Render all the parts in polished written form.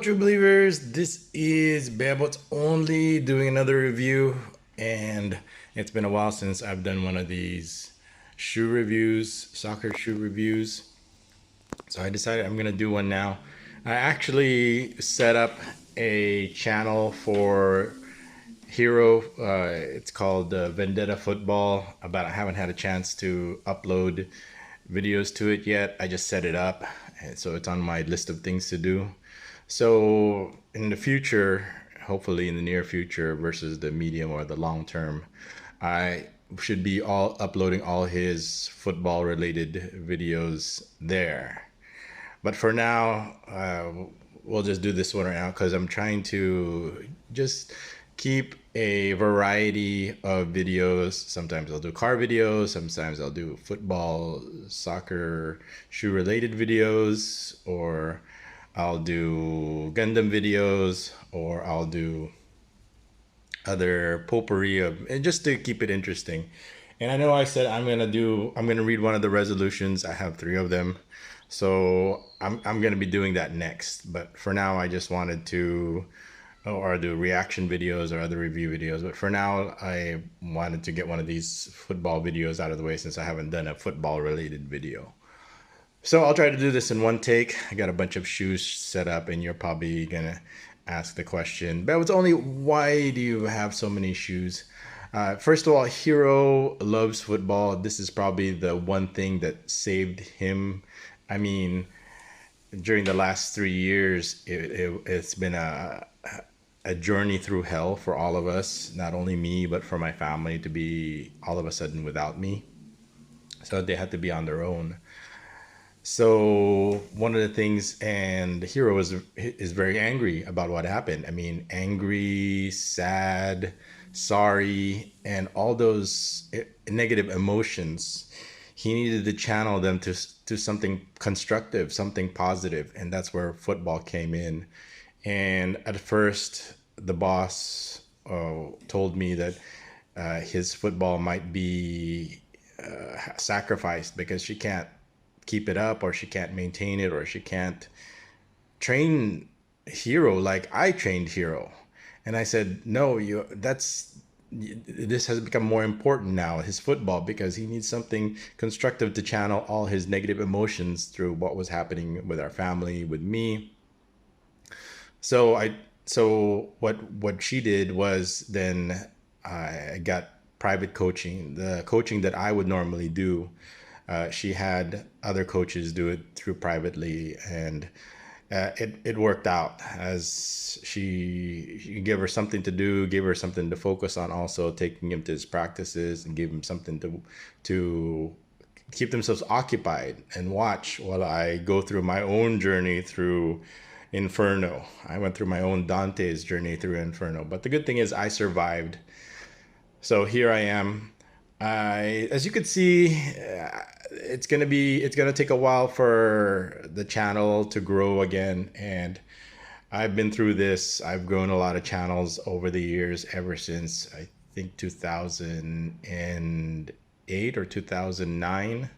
true believers. This is bebotsonly doing another review, and it's been a while since I've done one of these shoe reviews, soccer shoe reviews. So I decided I'm gonna do one now. I actually set up a channel for Hero. It's called Vendetta Football, but I haven't had a chance to upload videos to it yet. I just set it up, and so it's on my list of things to do. So in the future, hopefully in the near future versus the medium or the long term, I should be all uploading all his football related videos there. But for now, we'll just do this one right now because I'm trying to just keep a variety of videos. Sometimes I'll do car videos, sometimes I'll do football, soccer, shoe related videos, or I'll do Gundam videos, or I'll do other potpourri of, and just to keep it interesting. And I know I said I'm gonna read one of the resolutions. I have three of them, so I'm gonna be doing that next. But for now, I just wanted to, or do reaction videos or other review videos. But for now, I wanted to get one of these football videos out of the way since I haven't done a football related video. So I'll try to do this in one take. I got a bunch of shoes set up, and you're probably gonna ask the question, but it's only, why do you have so many shoes? First of all, Hero loves football. This is probably the one thing that saved him. I mean, during the last 3 years, it's been a journey through hell for all of us, not only me, but for my family to be all of a sudden without me. So they had to be on their own. So one of the things, and the Hero is very angry about what happened. I mean, angry, sad, sorry, and all those negative emotions. He needed to channel them to something constructive, something positive, and that's where football came in. And at first, the boss told me that his football might be sacrificed because she can't keep it up, or she can't maintain it, or she can't train Hero like I trained Hero. And I said, no, this has become more important now, his football, because he needs something constructive to channel all his negative emotions through what was happening with our family, with me. So what she did was, then I got private coaching, the coaching that I would normally do. She had other coaches do it through privately, and it worked out, as she gave her something to do, gave her something to focus on, also taking him to his practices, and gave him something to keep themselves occupied and watch while I go through my own journey through Inferno. I went through my own Dante's journey through Inferno, but the good thing is I survived. So here I am. As you can see, it's gonna take a while for the channel to grow again, and I've been through this. I've grown a lot of channels over the years, ever since I think 2008 or 2009.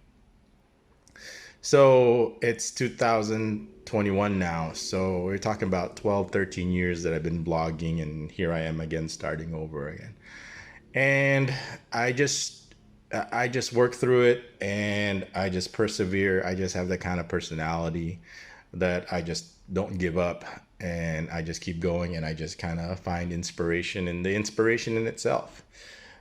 So it's 2021 now. So we're talking about 12, 13 years that I've been blogging, and here I am again, starting over again. And I just work through it, and I just persevere. I just have that kind of personality that I just don't give up, and I just keep going, and I just kind of find inspiration in the inspiration in itself.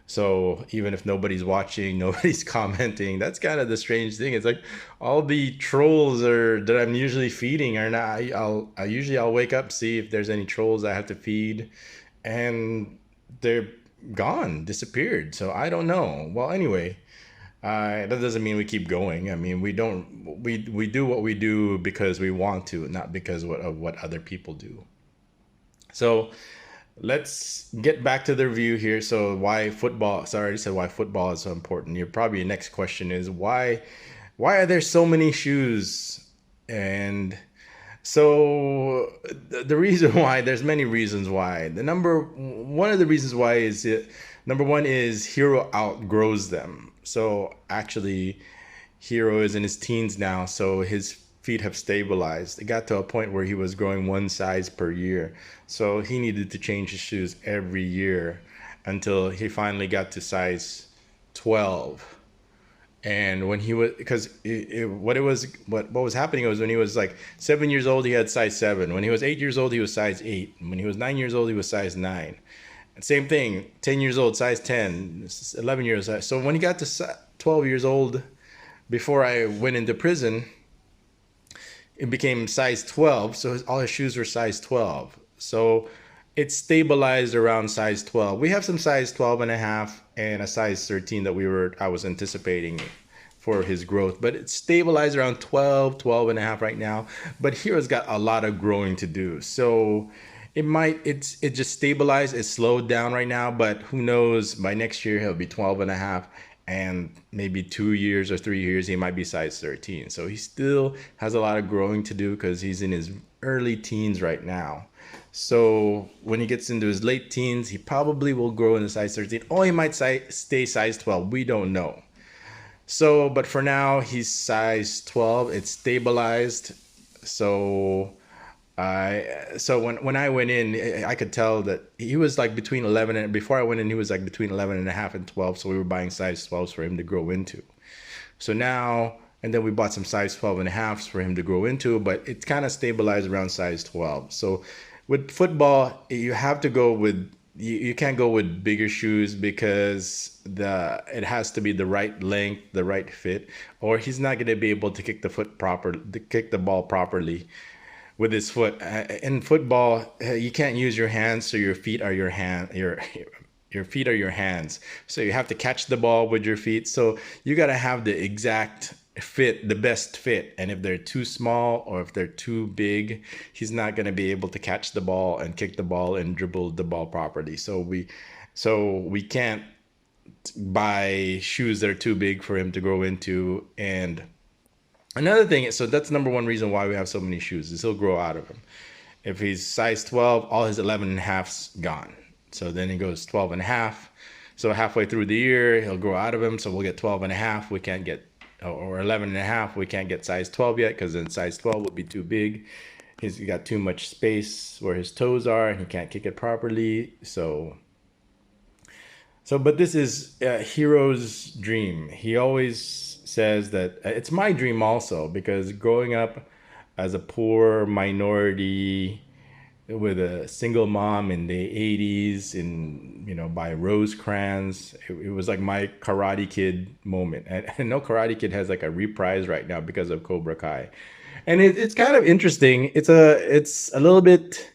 So even if nobody's watching, nobody's commenting, that's kind of the strange thing. It's like all the trolls that I'm usually feeding are not. I'll wake up, see if there's any trolls I have to feed, and they're gone, disappeared. So I don't know. Well, anyway, that doesn't mean we keep going. I mean, we don't. We do what we do because we want to, not because of what other people do. So let's get back to the review here. So why football? So I already said why football is so important. Your probably next question is why are there so many shoes? And so the reason why, there's many reasons why. One of the reasons why is number one is Hero outgrows them. So actually, Hero is in his teens now, so his feet have stabilized. It got to a point where he was growing one size per year. So he needed to change his shoes every year until he finally got to size 12. And when he was, because what was happening was when he was like 7 years old, he had size 7. When he was 8 years old, he was size 8. When he was 9 years old, he was size 9. And same thing, 10 years old, size 10, 11 years. So when he got to 12 years old, before I went into prison, it became size 12. So all his shoes were size 12. So it stabilized around size 12. We have some size 12 and a half and a size 13 that I was anticipating for his growth, but it's stabilized around 12, 12 and a half right now. But Hero's got a lot of growing to do. So it just stabilized. It's slowed down right now, but who knows, by next year he'll be 12 and a half, and maybe 2 years or 3 years he might be size 13. So he still has a lot of growing to do because he's in his early teens right now. So when he gets into his late teens, he probably will grow into size 13, or he might stay size 12. We don't know. So, but for now, he's size 12. It's stabilized. So when I went in, I could tell that he was like between 11 and before I went in, he was like between 11 and a half and 12. So we were buying size 12s for him to grow into. So now, and then we bought some size 12 and a halves for him to grow into, but it's kind of stabilized around size 12. So with football, you have to go with, you can't go with bigger shoes because it has to be the right length, the right fit, or he's not going to be able to kick the ball properly with his foot. In football, you can't use your hands, so your feet are your feet are your hands. So you have to catch the ball with your feet. So you got to have the exact fit, the best fit. And if they're too small or if they're too big, he's not going to be able to catch the ball and kick the ball and dribble the ball properly. So we can't buy shoes that are too big for him to grow into. And another thing is, so that's number one reason why we have so many shoes, is he'll grow out of them. If he's size 12, all his 11 and a half's gone. So then he goes 12 and a half. So halfway through the year, he'll grow out of them. So we'll get 12 and a half. We can't get, or 11 and a half. We can't get size 12 yet because then size 12 would be too big. He's got too much space where his toes are and he can't kick it properly. But this is Hero's dream. He always says that it's my dream also, because growing up as a poor minority with a single mom in the 80s by Rosecrans, it was like my Karate Kid moment. And I know Karate Kid has like a reprise right now because of Cobra Kai. And it's kind of interesting. It's a little bit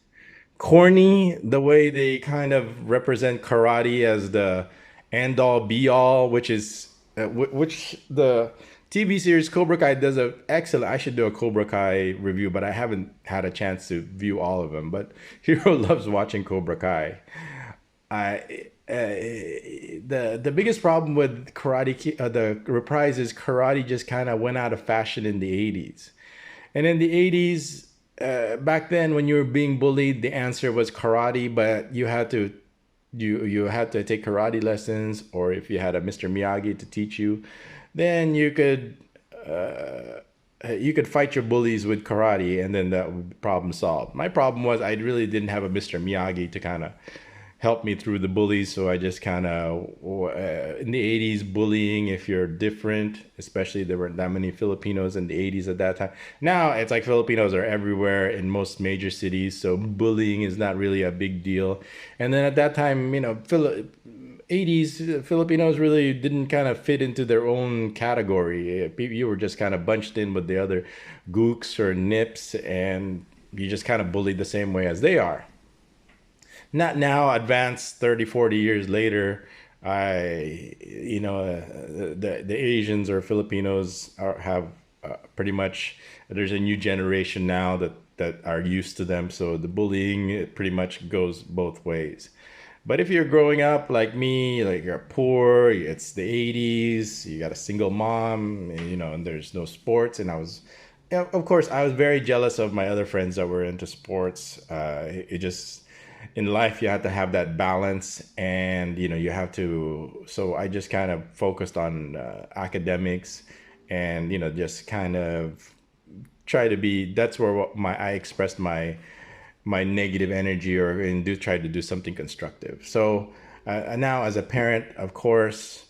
corny the way they kind of represent karate as the end all be all, which the TV series Cobra Kai does a excellent. I should do a Cobra Kai review, but I haven't had a chance to view all of them. But Hero loves watching Cobra Kai. The biggest problem with the reprise is karate just kind of went out of fashion in the 80s. And in the 80s, back then when you were being bullied, the answer was karate, but you had to take karate lessons, or if you had a Mr. Miyagi to teach you, then you could fight your bullies with karate, and then that would be problem solved. My problem was I really didn't have a Mr. Miyagi to kind of help me through the bullies, so I just kind of in the 80s, bullying, if you're different, especially there weren't that many Filipinos in the 80s at that time. Now it's like Filipinos are everywhere in most major cities, so bullying is not really a big deal. And then at that time, 80s, Filipinos really didn't kind of fit into their own category. You were just kind of bunched in with the other gooks or nips, and you just kind of bullied the same way as they are. Not now, advanced 30, 40 years later, the Asians or Filipinos have pretty much, there's a new generation now that are used to them. So the bullying, it pretty much goes both ways. But if you're growing up like me, like you're poor, it's the 80s, you got a single mom, and there's no sports. And of course, I was very jealous of my other friends that were into sports. In life, you have to have that balance, and you have to. So I just kind of focused on academics, and just kind of try to be, that's where I expressed my negative energy, or and do try to do something constructive. So now as a parent, of course,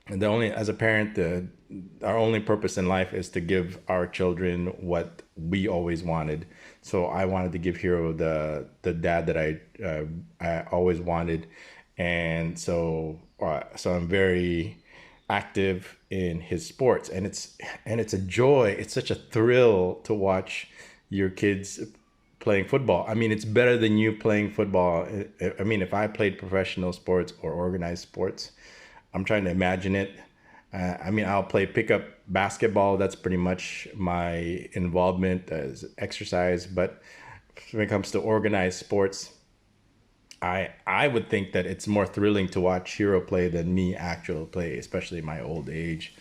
the only as a parent, our only purpose in life is to give our children what we always wanted. So I wanted to give Hero the dad that I always wanted, and so I'm very active in his sports, and it's a joy. It's such a thrill to watch your kids playing football. I mean, it's better than you playing football. I mean, if I played professional sports or organized sports, I'm trying to imagine it. I mean, I'll play pickup basketball. That's pretty much my involvement as exercise. But when it comes to organized sports, I would think that it's more thrilling to watch Hero play than me actually play, especially my old age.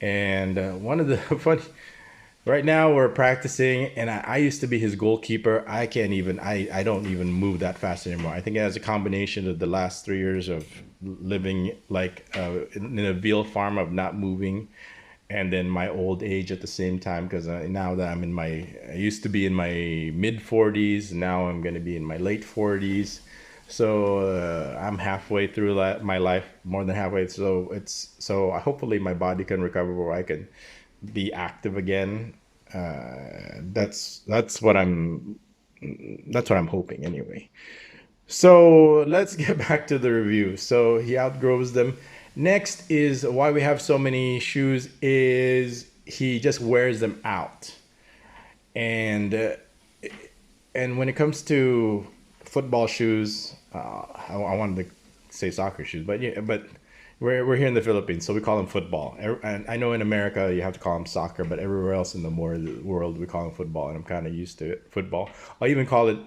And one of the funny, right now we're practicing, and I used to be his goalkeeper. I can't even, I don't even move that fast anymore. I think it has a combination of the last 3 years of living like in a veal farm of not moving, and then my old age at the same time, because now that I used to be in my mid 40s, now I'm going to be in my late 40s. So I'm halfway through my life, more than halfway. So hopefully my body can recover where I can be active again. That's what I'm hoping anyway. So let's get back to the review. So he outgrows them. Next is why we have so many shoes is he just wears them out. And and when it comes to football shoes, I wanted to say soccer shoes, but yeah, but we're here in the Philippines, so we call them football. And I know in America you have to call them soccer, but everywhere else in the world we call them football, and I'm kind of used to it. Football. I'll even call it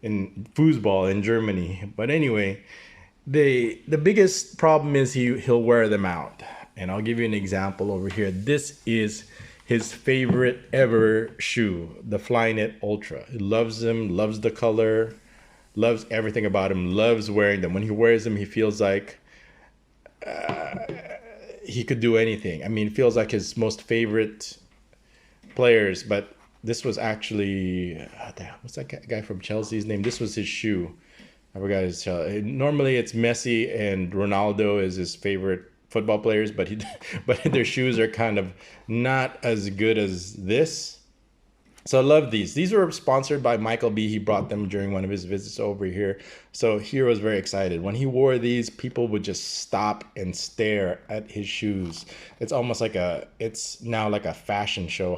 in foosball in Germany. But anyway, the biggest problem is he'll wear them out, and I'll give you an example over here. This is his favorite ever shoe, the Flyknit Ultra. He loves them, loves the color, loves everything about him, loves wearing them. When he wears them, he feels like he could do anything. I mean, it feels like his most favorite players. But this was actually, what's that guy from Chelsea's name? This was his shoe. I forgot his. Normally it's Messi and Ronaldo is his favorite football players, but but their shoes are kind of not as good as this. So I love these. These were sponsored by Michael B. He brought them during one of his visits over here. So Hero was very excited. When he wore these, people would just stop and stare at his shoes. It's almost like it's now like a fashion show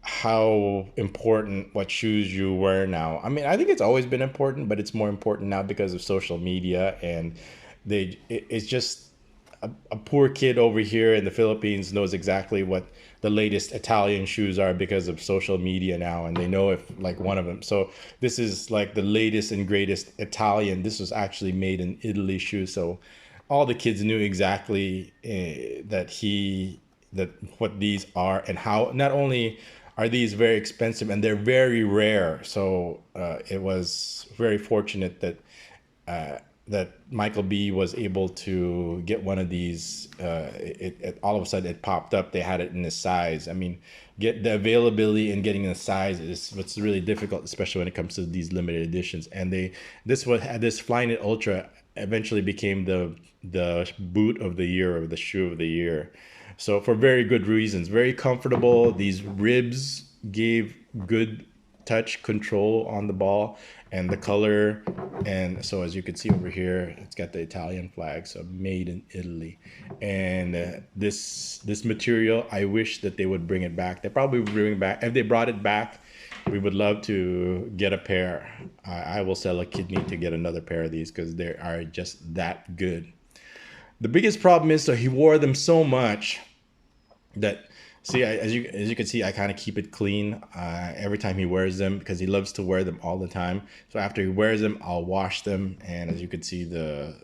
how important what shoes you wear now. I mean, I think it's always been important, but it's more important now because of social media, and it's just a poor kid over here in the Philippines knows exactly what the latest Italian shoes are because of social media now, and they know if like one of them. So this is like the latest and greatest Italian. This was actually made in Italy shoe. So all the kids knew exactly that what these are, and how not only are these very expensive and they're very rare. So it was very fortunate that Michael B was able to get one of these. It all of a sudden it popped up. They had it in this size. I mean, get the availability and getting the size is what's really difficult, especially when it comes to these limited editions. And this Flyknit Ultra eventually became the boot of the year, or the shoe of the year. So for very good reasons, very comfortable. These ribs gave good touch control on the ball, and the color. And so as you can see over here, it's got the Italian flag, so made in Italy. And this material, I wish that they would bring it back. They probably would bring it back. If they brought it back, we would love to get a pair. I will sell a kidney to get another pair of these because they are just that good. The biggest problem is, so he wore them so much that, see, as you can see, I kind of keep it clean every time he wears them, because he loves to wear them all the time. So after he wears them, I'll wash them, and as you can see, the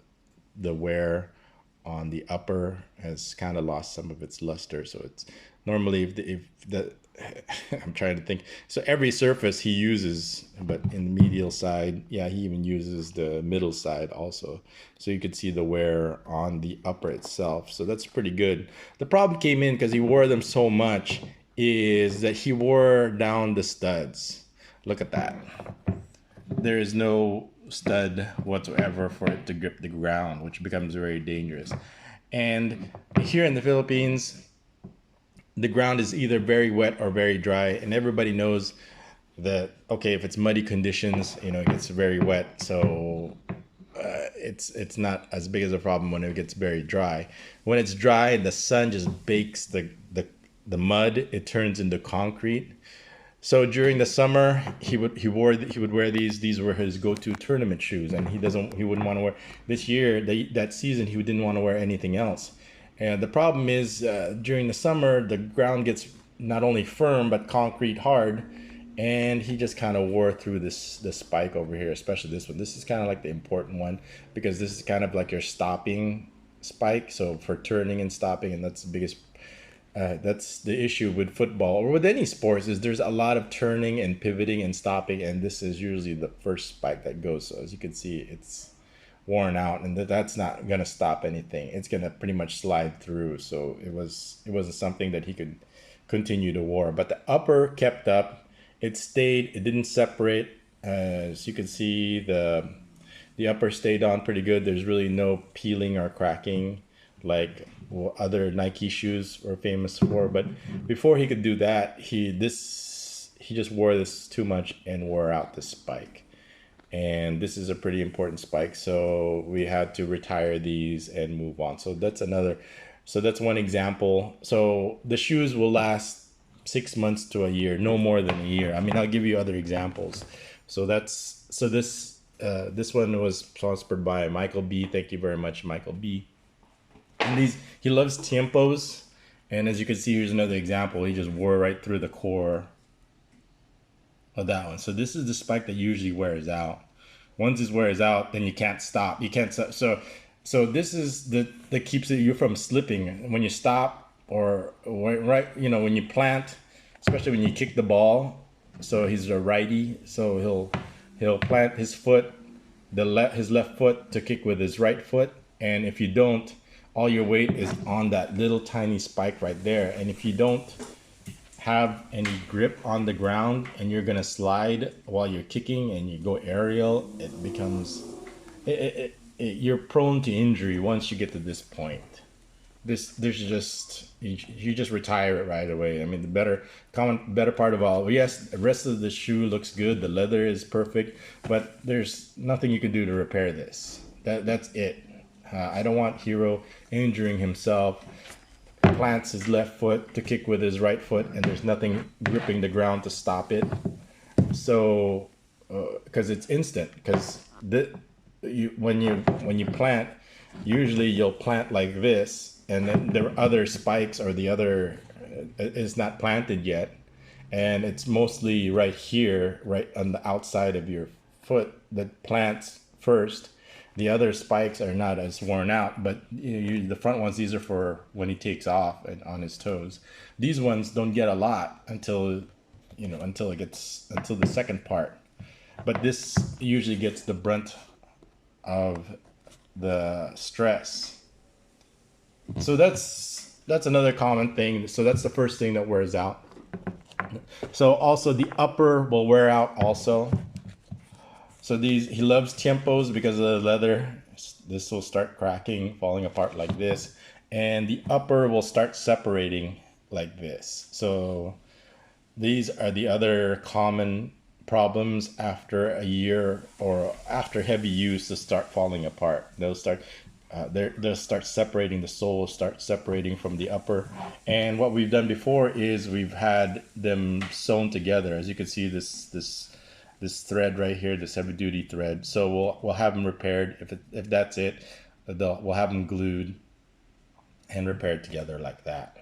wear on the upper has kind of lost some of its luster. So it's normally if the I'm trying to think. So every surface he uses, but in the medial side, yeah, he even uses the middle side also. So you could see the wear on the upper itself. So that's pretty good. The problem came in because he wore them so much, is that he wore down the studs. Look at that. There is no stud whatsoever for it to grip the ground, which becomes very dangerous. And here in the Philippines, the ground is either very wet or very dry, and everybody knows that, okay, if it's muddy conditions, it gets very wet, so it's not as big as a problem when it gets very dry. When it's dry, the sun just bakes the mud. It turns into concrete. So during the summer, he would wear these. These were his go-to tournament shoes, and he wouldn't want to wear this year. That season, he didn't want to wear anything else. And the problem is, during the summer, the ground gets not only firm but concrete hard, and he just kind of wore through this spike over here, especially this one. This is kind of like the important one because this is kind of like your stopping spike. So for turning and stopping, and that's the biggest. That's the issue with football or with any sports, is there's a lot of turning and pivoting and stopping, and this is usually the first spike that goes. So as you can see, it's worn out, and that's not going to stop anything. It's going to pretty much slide through. So it wasn't something that he could continue to wear. But the upper kept up. It stayed. It didn't separate. As you can see, the upper stayed on pretty good. There's really no peeling or cracking like other Nike shoes were famous for. But before he could do that, he just wore this too much and wore out the spike. And this is a pretty important spike, so we had to retire these and move on. So that's one example. So the shoes will last 6 months to a year, no more than a year. I mean, I'll give you other examples. So this one was sponsored by Michael B. Thank you very much, Michael B. And he loves tiempos, and as you can see, here's another example. He just wore right through the core of that one. So this is the spike that usually wears out. Once it wears out, then you can't stop. You can't stop. So this is that keeps you from slipping when you stop or right. When you plant, especially when you kick the ball. So he's a righty, so he'll plant his foot, his left foot to kick with his right foot, and if you don't, all your weight is on that little tiny spike right there. And if you don't have any grip on the ground and you're gonna slide while you're kicking and you go aerial, it becomes you're prone to injury once you get to this point. You just retire it right away. I mean, the better part of all, yes, the rest of the shoe looks good, the leather is perfect, but there's nothing you can do to repair this. That's it. I don't want Hero injuring himself, plants his left foot to kick with his right foot, and there's nothing gripping the ground to stop it. So, because it's instant. Because when you plant, usually you'll plant like this, and then the other spikes or the other is not planted yet, and it's mostly right here, right on the outside of your foot that plants first. The other spikes are not as worn out, but the front ones, these are for when he takes off and on his toes. These ones don't get a lot until the second part. But this usually gets the brunt of the stress. So that's another common thing. So that's the first thing that wears out. So also the upper will wear out also. So he loves tiempos because of the leather. This will start cracking, falling apart like this. And the upper will start separating like this. So these are the other common problems after a year or after heavy use to start falling apart. They'll start separating, the sole will start separating from the upper. And what we've done before is we've had them sewn together. As you can see, this thread right here, this heavy duty thread. So we'll have them repaired. If that's it, we'll have them glued and repaired together like that.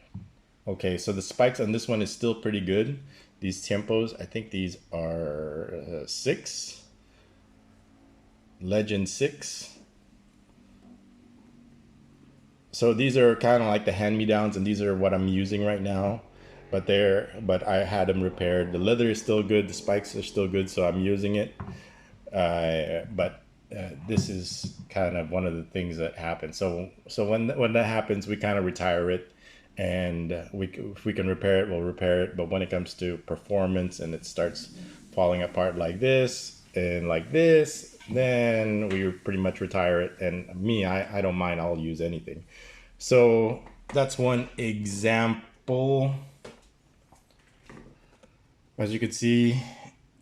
Okay, so the spikes on this one is still pretty good. These tiempos, I think these are 6, Legend 6. So these are kind of like the hand-me-downs, and these are what I'm using right now. But I had them repaired. The leather is still good. The spikes are still good, so I'm using it. But this is kind of one of the things that happens. So when that happens, we kind of retire it and if we can repair it, we'll repair it. But when it comes to performance and it starts falling apart like this and like this, then we pretty much retire it. And me, I don't mind, I'll use anything. So that's one example. As you can see,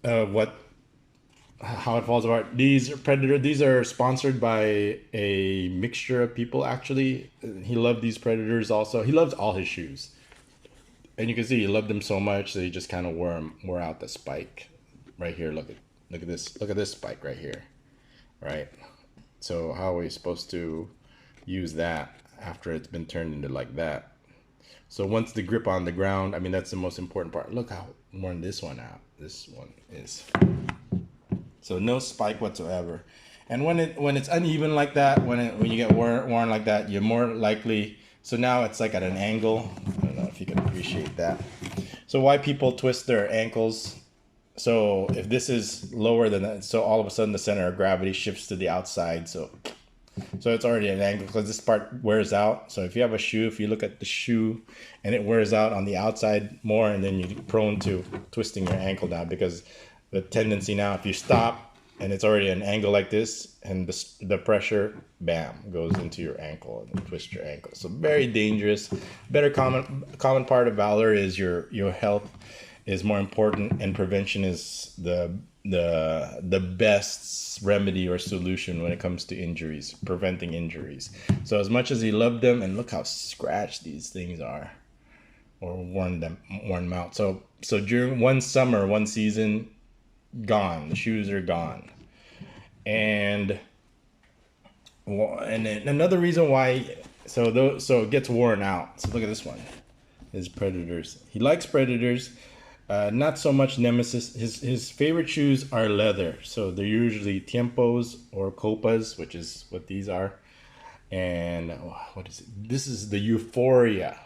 how it falls apart. These are sponsored by a mixture of people. Actually, he loved these Predators also. He loves all his shoes, and you can see he loved them so much that he just kind of wore out the spike right here. Look at this spike right here, right? So how are we supposed to use that after it's been turned into like that? So once the grip on the ground, I mean, that's the most important part. Look how worn this one out. This one is. So no spike whatsoever. And when it's uneven like that, when you get worn like that, you're more likely. So now it's like at an angle. I don't know if you can appreciate that. So why people twist their ankles? So if this is lower than that, so all of a sudden the center of gravity shifts to the outside. So it's already an angle because this part wears out. So if you have a shoe, if you look at the shoe and it wears out on the outside more, and then you're prone to twisting your ankle down, because the tendency now, if you stop and it's already an angle like this, and the pressure, bam, goes into your ankle and twist your ankle. So very dangerous. Better common part of valor is your health is more important, and prevention is the best remedy or solution when it comes to injuries, preventing injuries. So as much as he loved them, and look how scratched these things are, or worn them out. So during one summer, one season, gone. The shoes are gone. And another reason why, so it gets worn out. So look at this one. His Predators. He likes Predators. Not so much Nemesis. His favorite shoes are leather. So they're usually Tiempos or Copas, which is what these are. And what is it? This is the Euphoria.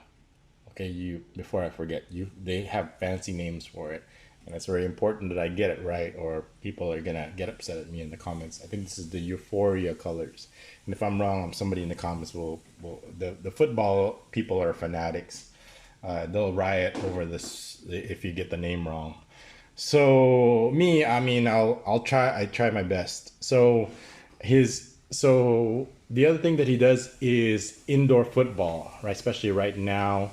Okay, before I forget, they have fancy names for it. And it's very important that I get it right, or people are gonna get upset at me in the comments. I think this is the Euphoria colors. And if I'm wrong, somebody in the comments will the football people are fanatics. They'll riot over this if you get the name wrong. So me, I mean, I'll try. I try my best. So the other thing that he does is indoor football, right? Especially right now,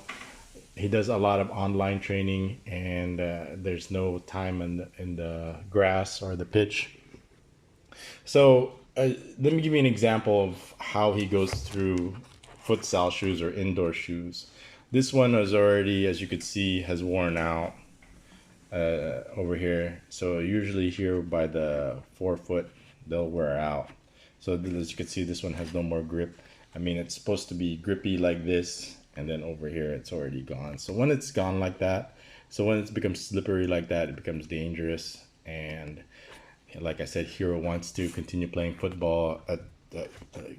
he does a lot of online training, and there's no time in the grass or the pitch. So let me give you an example of how he goes through futsal shoes or indoor shoes. This one is already, as you could see, has worn out over here. So usually here by the forefoot, they'll wear out. So as you can see, this one has no more grip. I mean, it's supposed to be grippy like this, and then over here, it's already gone. So when it's gone like that, so when it becomes slippery like that, it becomes dangerous. And like I said, Hero wants to continue playing football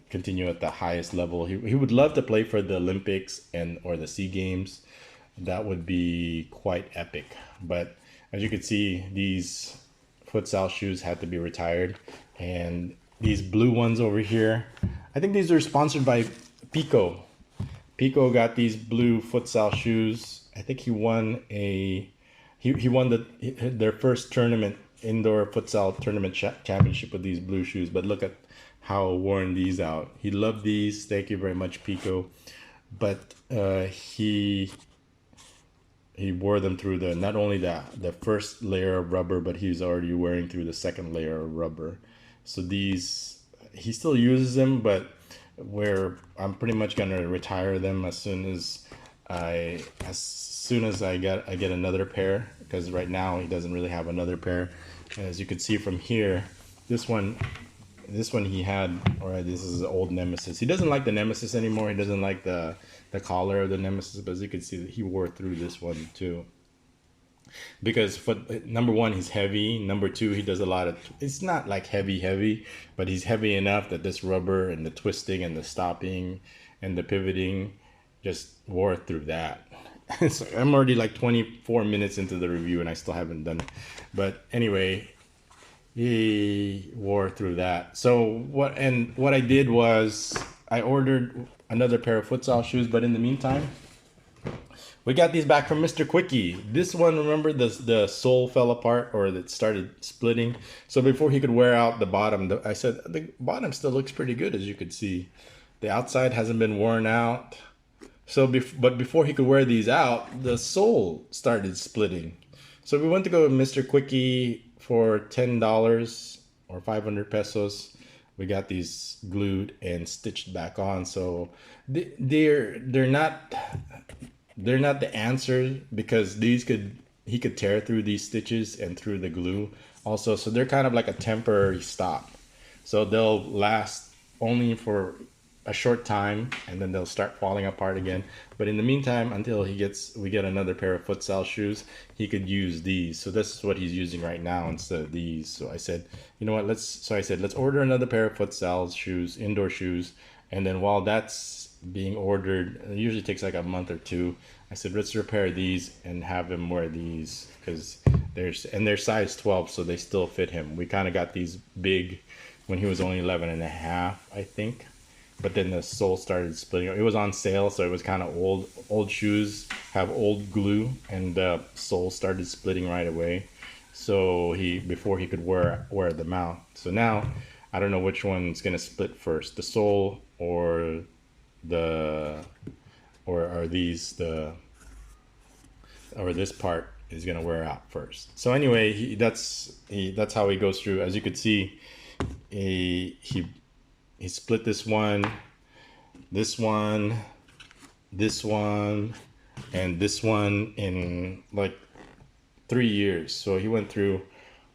continue at the highest level. He would love to play for the Olympics or the SEA Games. That would be quite epic. But as you can see, these futsal shoes had to be retired. And these blue ones over here, I think these are sponsored by Pico. Pico got these blue futsal shoes. I think he won their first tournament, indoor futsal tournament championship with these blue shoes. But look at how worn these out. He loved these. Thank you very much, Pico. But he wore them through not only the first layer of rubber, but he's already wearing through the second layer of rubber. So these, he still uses them, but I'm pretty much gonna retire them as soon as I get another pair, because right now he doesn't really have another pair. As you can see from here, this one he had, this is an old Nemesis. He doesn't like the Nemesis anymore. He doesn't like the collar of the Nemesis, but as you can see, that he wore through this one too. Because number one, he's heavy. Number two, he does a lot of, it's not like heavy, but he's heavy enough that this rubber and the twisting and the stopping and the pivoting just wore through that. So I'm already like 24 minutes into the review and I still haven't done it. But anyway, he wore through that. So what I did was I ordered another pair of futsal shoes, but in the meantime, We got these back from Mr. Quickie. This one, remember the sole fell apart, or it started splitting. So before he could wear out the bottom, I said the bottom still looks pretty good, as you could see. The outside hasn't been worn out. So, but before he could wear these out, the sole started splitting. So we went to go with Mr. Quickie for $10 or 500 pesos. We got these glued and stitched back on. So they're not the answer, because he could tear through these stitches and through the glue also. So they're kind of like a temporary stop. So they'll last only for a short time, and then they'll start falling apart again. But in the meantime, until we get another pair of futsal shoes, he could use these. So this is what he's using right now instead of these. So I said, you know what, let's order another pair of futsal shoes, indoor shoes. And then while that's being ordered, it usually takes like a month or two, I said, let's repair these and have him wear these, because they're size 12, so they still fit him. We kind of got these big when he was only 11 and a half, I think. But then the sole started splitting. It was on sale, so it was kind of old shoes have old glue, and the sole started splitting right away. So before he could wear them out. So now I don't know which one's gonna split first, the sole or this part is gonna wear out first. So anyway, that's how he goes through. As you could see, he split this one, and this one in like 3 years. So he went through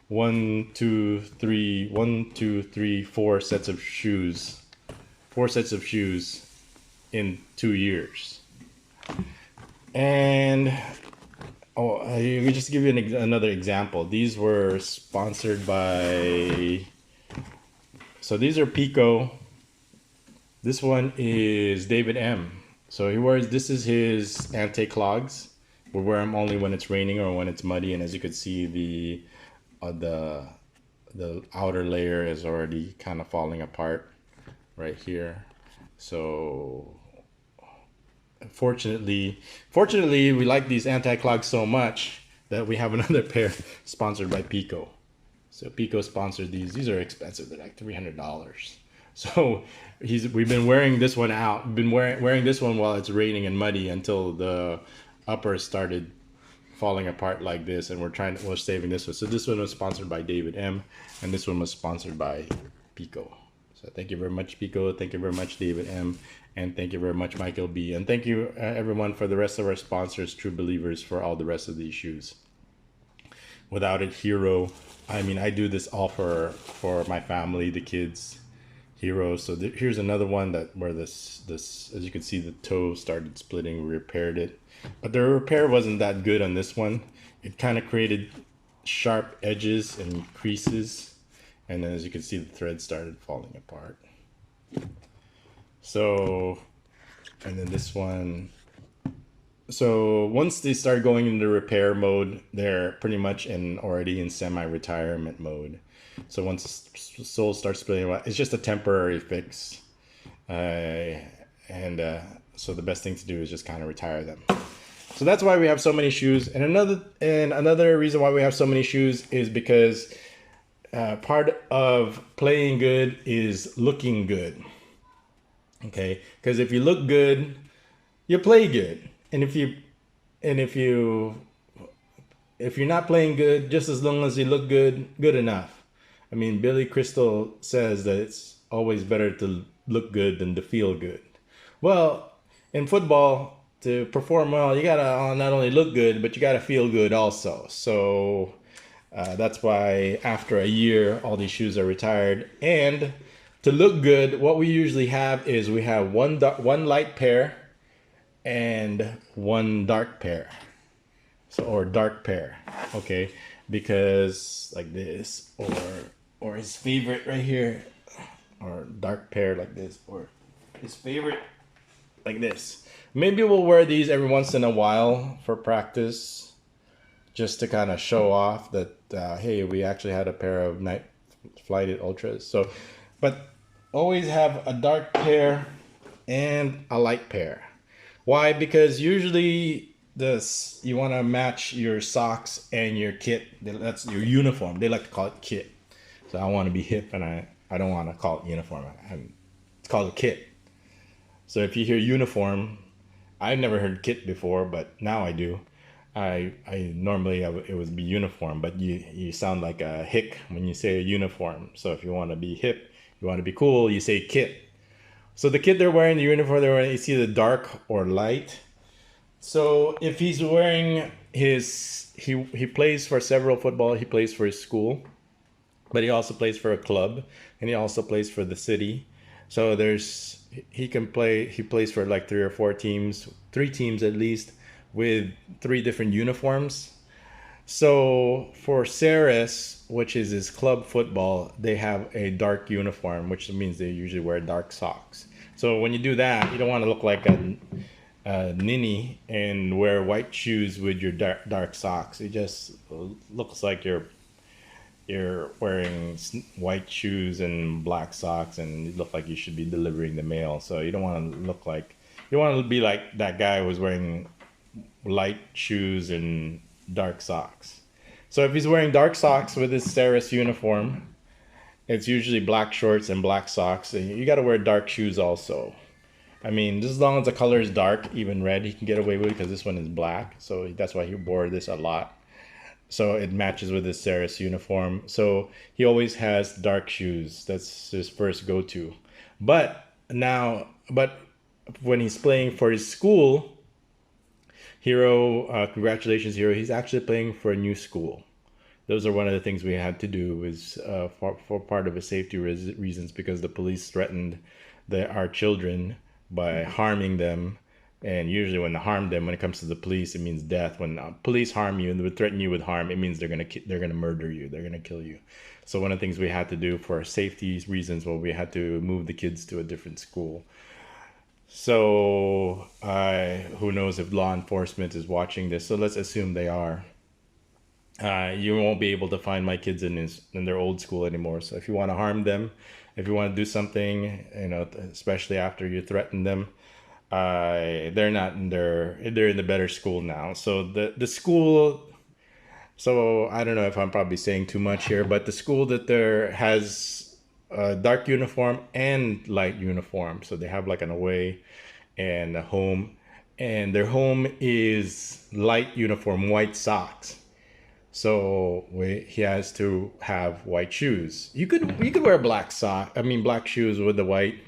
4 sets of shoes, 4 sets of shoes in 2 years. And we just give you another example. These were sponsored by, so these are Pico. This one is David M. So this is his anti-clogs. We wear them only when it's raining or when it's muddy. And as you can see, the outer layer is already kind of falling apart right here. So fortunately, we like these anti-clogs so much that we have another pair sponsored by Pico. So Pico sponsored these. These are expensive. They're like $300. So we've been wearing this one out. Been wearing this one while it's raining and muddy until the upper started falling apart like this, and we're saving this one. So this one was sponsored by David M, and this one was sponsored by Pico. So thank you very much, Pico. Thank you very much, David M, and thank you very much, Michael B. And thank you everyone for the rest of our sponsors, True Believers, for all the rest of these shoes. Without it, Hero. I mean, I do this all for my family, the kids. Hero. So here's another one where this as you can see, the toe started splitting. We repaired it, but the repair wasn't that good on this one. It kind of created sharp edges and creases, and then as you can see, the thread started falling apart. So, and then this one. So once they start going into repair mode, they're pretty much already in semi-retirement mode. So once the sole starts splitting, it's just a temporary fix. So the best thing to do is just kind of retire them. So that's why we have so many shoes. And another reason why we have so many shoes is because part of playing good is looking good. Okay, because if you look good, you play good. And if you're not playing good, just as long as you look good, good enough. I mean, Billy Crystal says that it's always better to look good than to feel good. Well, in football, to perform well, you gotta not only look good, but you gotta feel good also. So that's why after a year, all these shoes are retired. And to look good, what we usually have is we have one light pair and one dark pair. Or dark pair, okay? Because like this, or his favorite right here, or dark pair like this, or his favorite like this. Maybe we'll wear these every once in a while for practice, just to kind of show off that hey, we actually had a pair of Night Flighted Ultras. So, but always have a dark pair and a light pair. Why? Because usually this you want to match your socks and your kit. That's your uniform. They like to call it kit. So I want to be hip, and I don't want to call it uniform. It's called a kit. So if you hear uniform, I've never heard kit before, but now I do. I normally it would be uniform, but you sound like a hick when you say uniform. So if you want to be hip, you want to be cool, you say kit. So the kid they're wearing, the uniform they're wearing, it's either dark or light. So if he's wearing he plays for several football. He plays for his school, but he also plays for a club, and he also plays for the city. So he can play. He plays for like three or four teams, three teams at least, with three different uniforms. So for Ceres, which is his club football, they have a dark uniform, which means they usually wear dark socks. So when you do that, you don't want to look like a ninny and wear white shoes with your dark socks. It just looks like you're wearing white shoes and black socks, and you look like you should be delivering the mail. So you don't want to look like you don't want to be like that guy who was wearing light shoes and dark socks. So if he's wearing dark socks with his Ceres uniform, it's usually black shorts and black socks. And you got to wear dark shoes also. I mean, just as long as the color is dark, even red, he can get away with it because this one is black. So that's why he wore this a lot. So it matches with his Ceres uniform. So he always has dark shoes. That's his first go-to. But when he's playing for his school, Hero, congratulations, Hero. He's actually playing for a new school. Those are one of the things we had to do is for part of the safety reasons, because the police threatened our children by harming them. And usually when they harm them, when it comes to the police, it means death. When police harm you and they would threaten you with harm, it means they're gonna murder you. They're gonna kill you. So one of the things we had to do for safety reasons, well, we had to move the kids to a different school. So who knows if law enforcement is watching this? So let's assume they are. You won't be able to find my kids in their old school anymore. So if you want to harm them, if you want to do something, especially after you threaten them, they're not in they're in the better school now. So the school. So I don't know if I'm probably saying too much here, but the school that there has a dark uniform and light uniform. So they have like an away and a home, and their home is light uniform, white socks. So he has to have white shoes. You could wear black shoes with the white,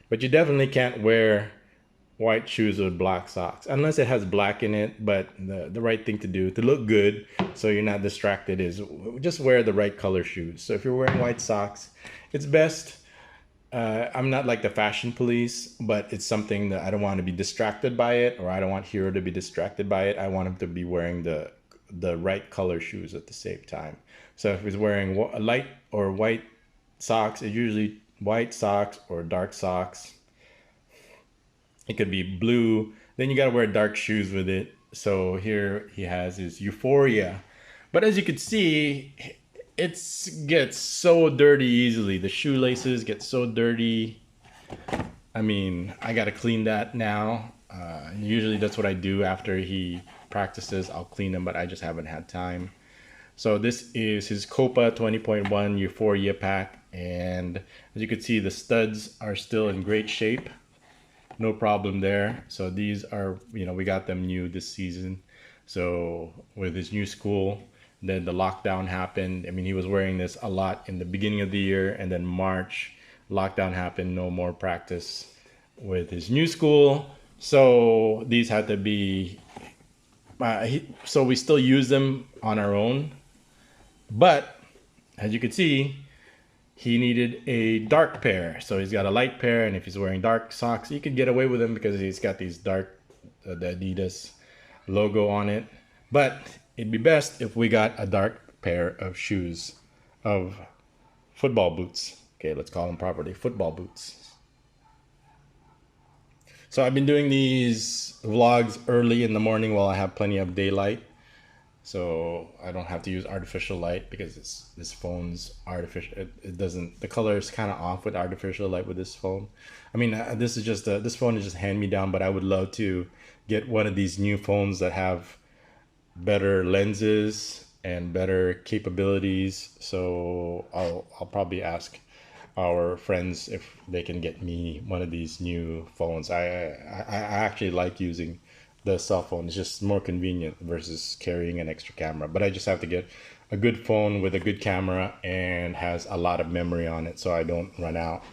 but you definitely can't wear white shoes with black socks unless it has black in it. But the right thing to do to look good, so you're not distracted, is just wear the right color shoes. So if you're wearing white socks, it's best. I'm not like the fashion police, but it's something that I don't want to be distracted by it, or I don't want Hero to be distracted by it. I want him to be wearing the right color shoes at the same time. So if he's wearing light or white socks, it's usually white socks or dark socks. It could be blue. Then you got to wear dark shoes with it. So here he has his Euphoria. But as you can see, it gets so dirty easily. The shoelaces get so dirty. I mean, I got to clean that now. Usually that's what I do after he practices. I'll clean them, but I just haven't had time. So this is his Copa 20.1 Euphoria pack. And as you can see, the studs are still in great shape. No problem there. So these are, we got them new this season. So with his new school, then the lockdown happened. I mean, he was wearing this a lot in the beginning of the year, and then March, lockdown happened, no more practice with his new school. So these had to be, so we still use them on our own. But as you can see, he needed a dark pair. So he's got a light pair, and if he's wearing dark socks, he could get away with them because he's got these dark, the Adidas logo on it. But it'd be best if we got a dark pair of shoes, of football boots. Okay, let's call them properly, football boots. So I've been doing these vlogs early in the morning while I have plenty of daylight. so I don't have to use artificial light because this phone's artificial. It doesn't, the color is kind of off with artificial light with this phone. I mean, this is just this phone is just hand me down, but I would love to get one of these new phones that have better lenses and better capabilities. So I'll probably ask our friends if they can get me one of these new phones. I actually like using the cell phone. It's just more convenient versus carrying an extra camera. But I just have to get a good phone with a good camera and has a lot of memory on it so I don't run out.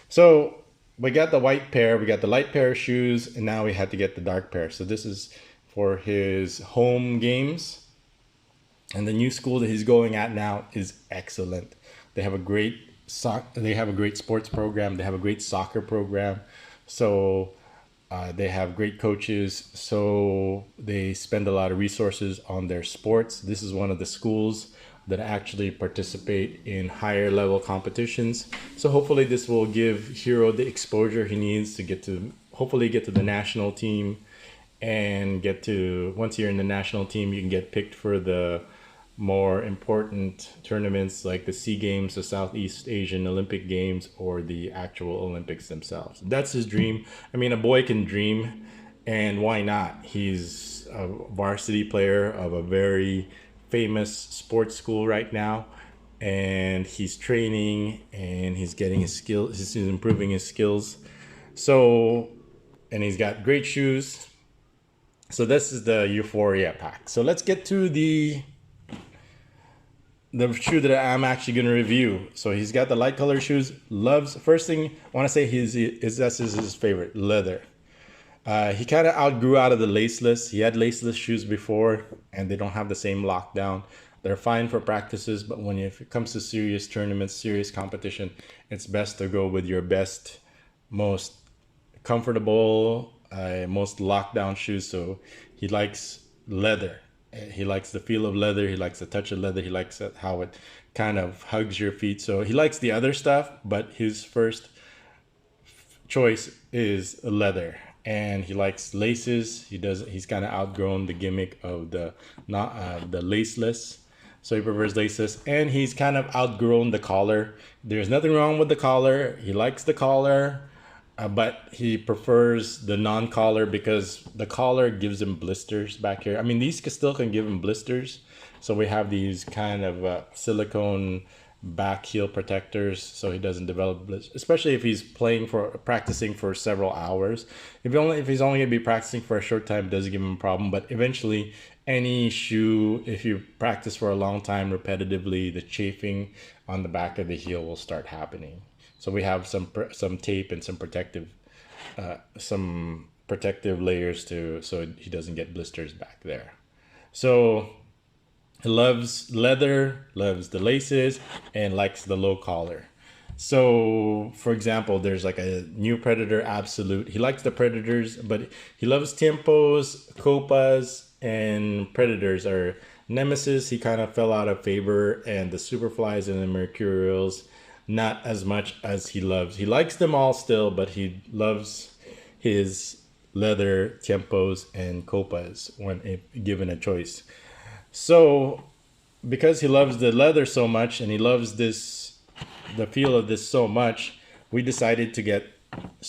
So we got the white pair, we got the light pair of shoes, and now we had to get the dark pair. So this is for his home games. And the new school that he's going at now is excellent. They have a great sports program. They have a great soccer program. So they have great coaches. So they spend a lot of resources on their sports. This is one of the schools that actually participate in higher level competitions. So hopefully this will give Hero the exposure he needs to hopefully get to the national team, and once you're in the national team, you can get picked for the more important tournaments like the SEA Games, the Southeast Asian Olympic Games, or the actual Olympics themselves. That's his dream. I mean, a boy can dream, and why not? He's a varsity player of a very famous sports school right now, and he's training and he's getting his skills, he's improving his skills. So, and he's got great shoes. So this is the Euphoria pack. So let's get to the shoe that I'm actually going to review. So he's got the light color shoes. First thing I want to say, that's his favorite, leather. He kind of outgrew out of the laceless. He had laceless shoes before, and they don't have the same lockdown. They're fine for practices, but if it comes to serious tournaments, serious competition, it's best to go with your best, most comfortable, most lockdown shoes. So he likes leather. He likes the feel of leather. He likes the touch of leather. He likes how it kind of hugs your feet. So he likes the other stuff, but his first choice is leather. And he likes laces. He's kind of outgrown the gimmick of the laceless. So he prefers laceless, and he's kind of outgrown the collar. There's nothing wrong with the collar. He likes the collar. But he prefers the non-collar because the collar gives him blisters back here. I mean, these still can give him blisters. So we have these kind of silicone back heel protectors so he doesn't develop blisters, especially if he's practicing for several hours. If he's only going to be practicing for a short time, it doesn't give him a problem. But eventually, any shoe, if you practice for a long time repetitively, the chafing on the back of the heel will start happening. So we have some tape and some protective layers so he doesn't get blisters back there. So he loves leather, loves the laces, and likes the low collar. So for example, there's like a new Predator Absolute. He likes the Predators, but he loves Tempos, Copas, and Predators are Nemesis. He kind of fell out of favor, and the Superflies and the Mercurials, not as much as he loves. He likes them all still, but he loves his leather, Tempos, and Copas if given a choice. So because he loves the leather so much and he loves the feel of this so much, we decided to get,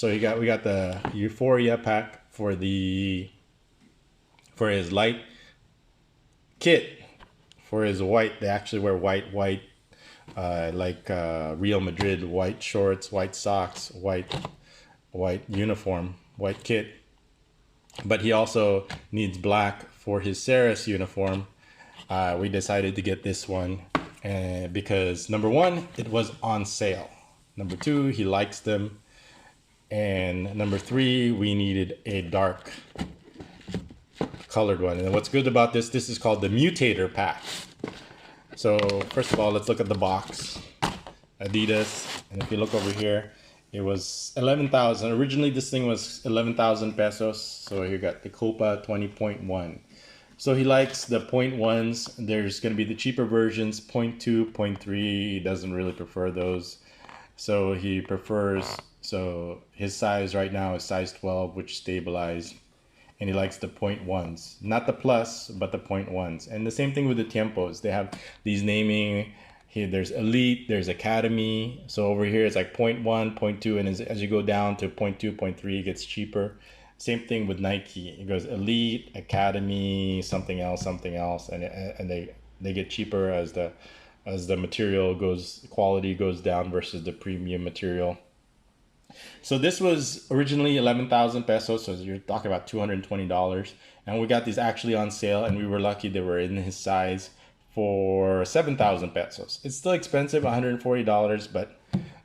we got the Euphoria pack for his light kit. For his white, they actually wear white, like Real Madrid, white shorts, white socks, white uniform, white kit. But he also needs black for his Ceres uniform. We decided to get this one because number one, it was on sale. Number two, he likes them. And number three, we needed a dark colored one. And what's good about this is called the Mutator pack. So first of all, let's look at the box. Adidas, and if you look over here, it was 11,000. Originally this thing was 11,000 pesos. So you got the Copa 20.1. So he likes the 0.1s. There's going to be the cheaper versions, 0.2, 0.3. He doesn't really prefer those. So he prefers, so his size right now is size 12, which stabilized. and he likes the 0.1s, not the plus, but the 0.1s. And the same thing with the tiempos. They have these naming here. There's elite, there's academy. So over here it's like 0.1, 0.2, and as you go down to 0.2, 0.3, it gets cheaper. Same thing with Nike. It goes elite, academy, something else, and they get cheaper as the material goes, quality goes down versus the premium material. So this was originally 11,000 pesos, so you're talking about $220, and we got these actually on sale, and we were lucky they were in his size for 7,000 pesos. It's still expensive, $140, but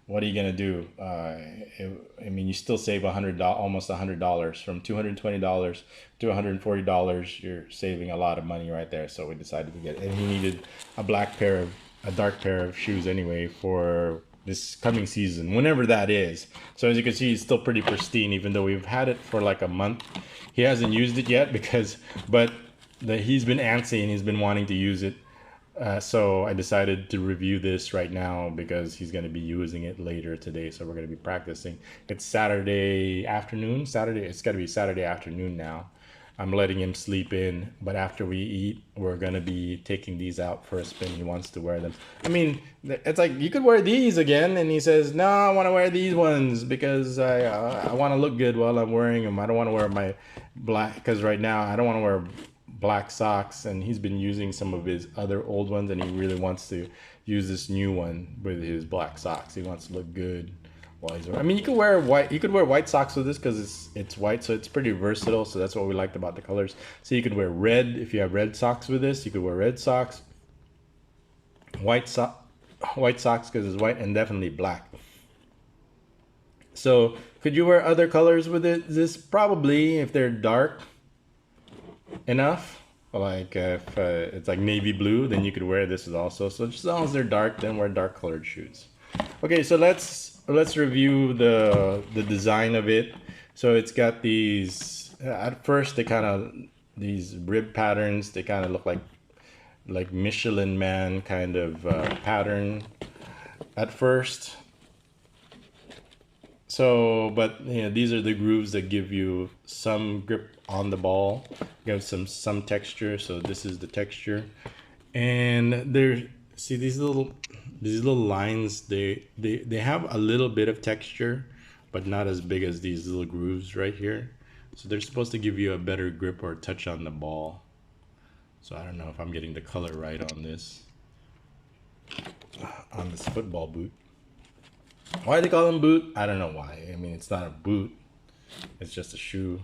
what are you gonna do? I mean, you still save almost $100 from $220 to $140. You're saving a lot of money right there. So we decided to get it, and he needed a dark pair of shoes anyway for this coming season, whenever that is. So as you can see, it's still pretty pristine, even though we've had it for like a month. He hasn't used it yet but he's been antsy and he's been wanting to use it. So I decided to review this right now because he's going to be using it later today. So we're going to be practicing. It's Saturday afternoon. It's got to be Saturday afternoon now. I'm letting him sleep in, but after we eat, we're going to be taking these out for a spin. He wants to wear them. I mean, it's like, you could wear these again. And he says, no, I want to wear these ones because I want to look good while I'm wearing them. I don't want to wear my black, because right now I don't want to wear black socks, and he's been using some of his other old ones, and he really wants to use this new one with his black socks. He wants to look good while he's wearing. I mean, you could wear white socks with this because it's white, so it's pretty versatile. So that's what we liked about the colors. So you could wear red if you have red socks with this. You could wear red socks, white socks because it's white, and definitely black. So could you wear other colors with it? This probably, if they're dark enough, like if it's like navy blue, then you could wear this also. So just as long as they're dark, then wear dark colored shoes. Okay, so let's review the design of it. So it's got these, at first they kind of, these rib patterns, they kind of look like Michelin Man kind of pattern at first. So, but you know, these are the grooves that give you some grip on the ball, give some texture. So this is the texture, and see these little lines. They have a little bit of texture, but not as big as these little grooves right here. So they're supposed to give you a better grip or touch on the ball. So I don't know if I'm getting the color right on this football boot. Why they call them boot? I don't know why. I mean, it's not a boot. It's just a shoe.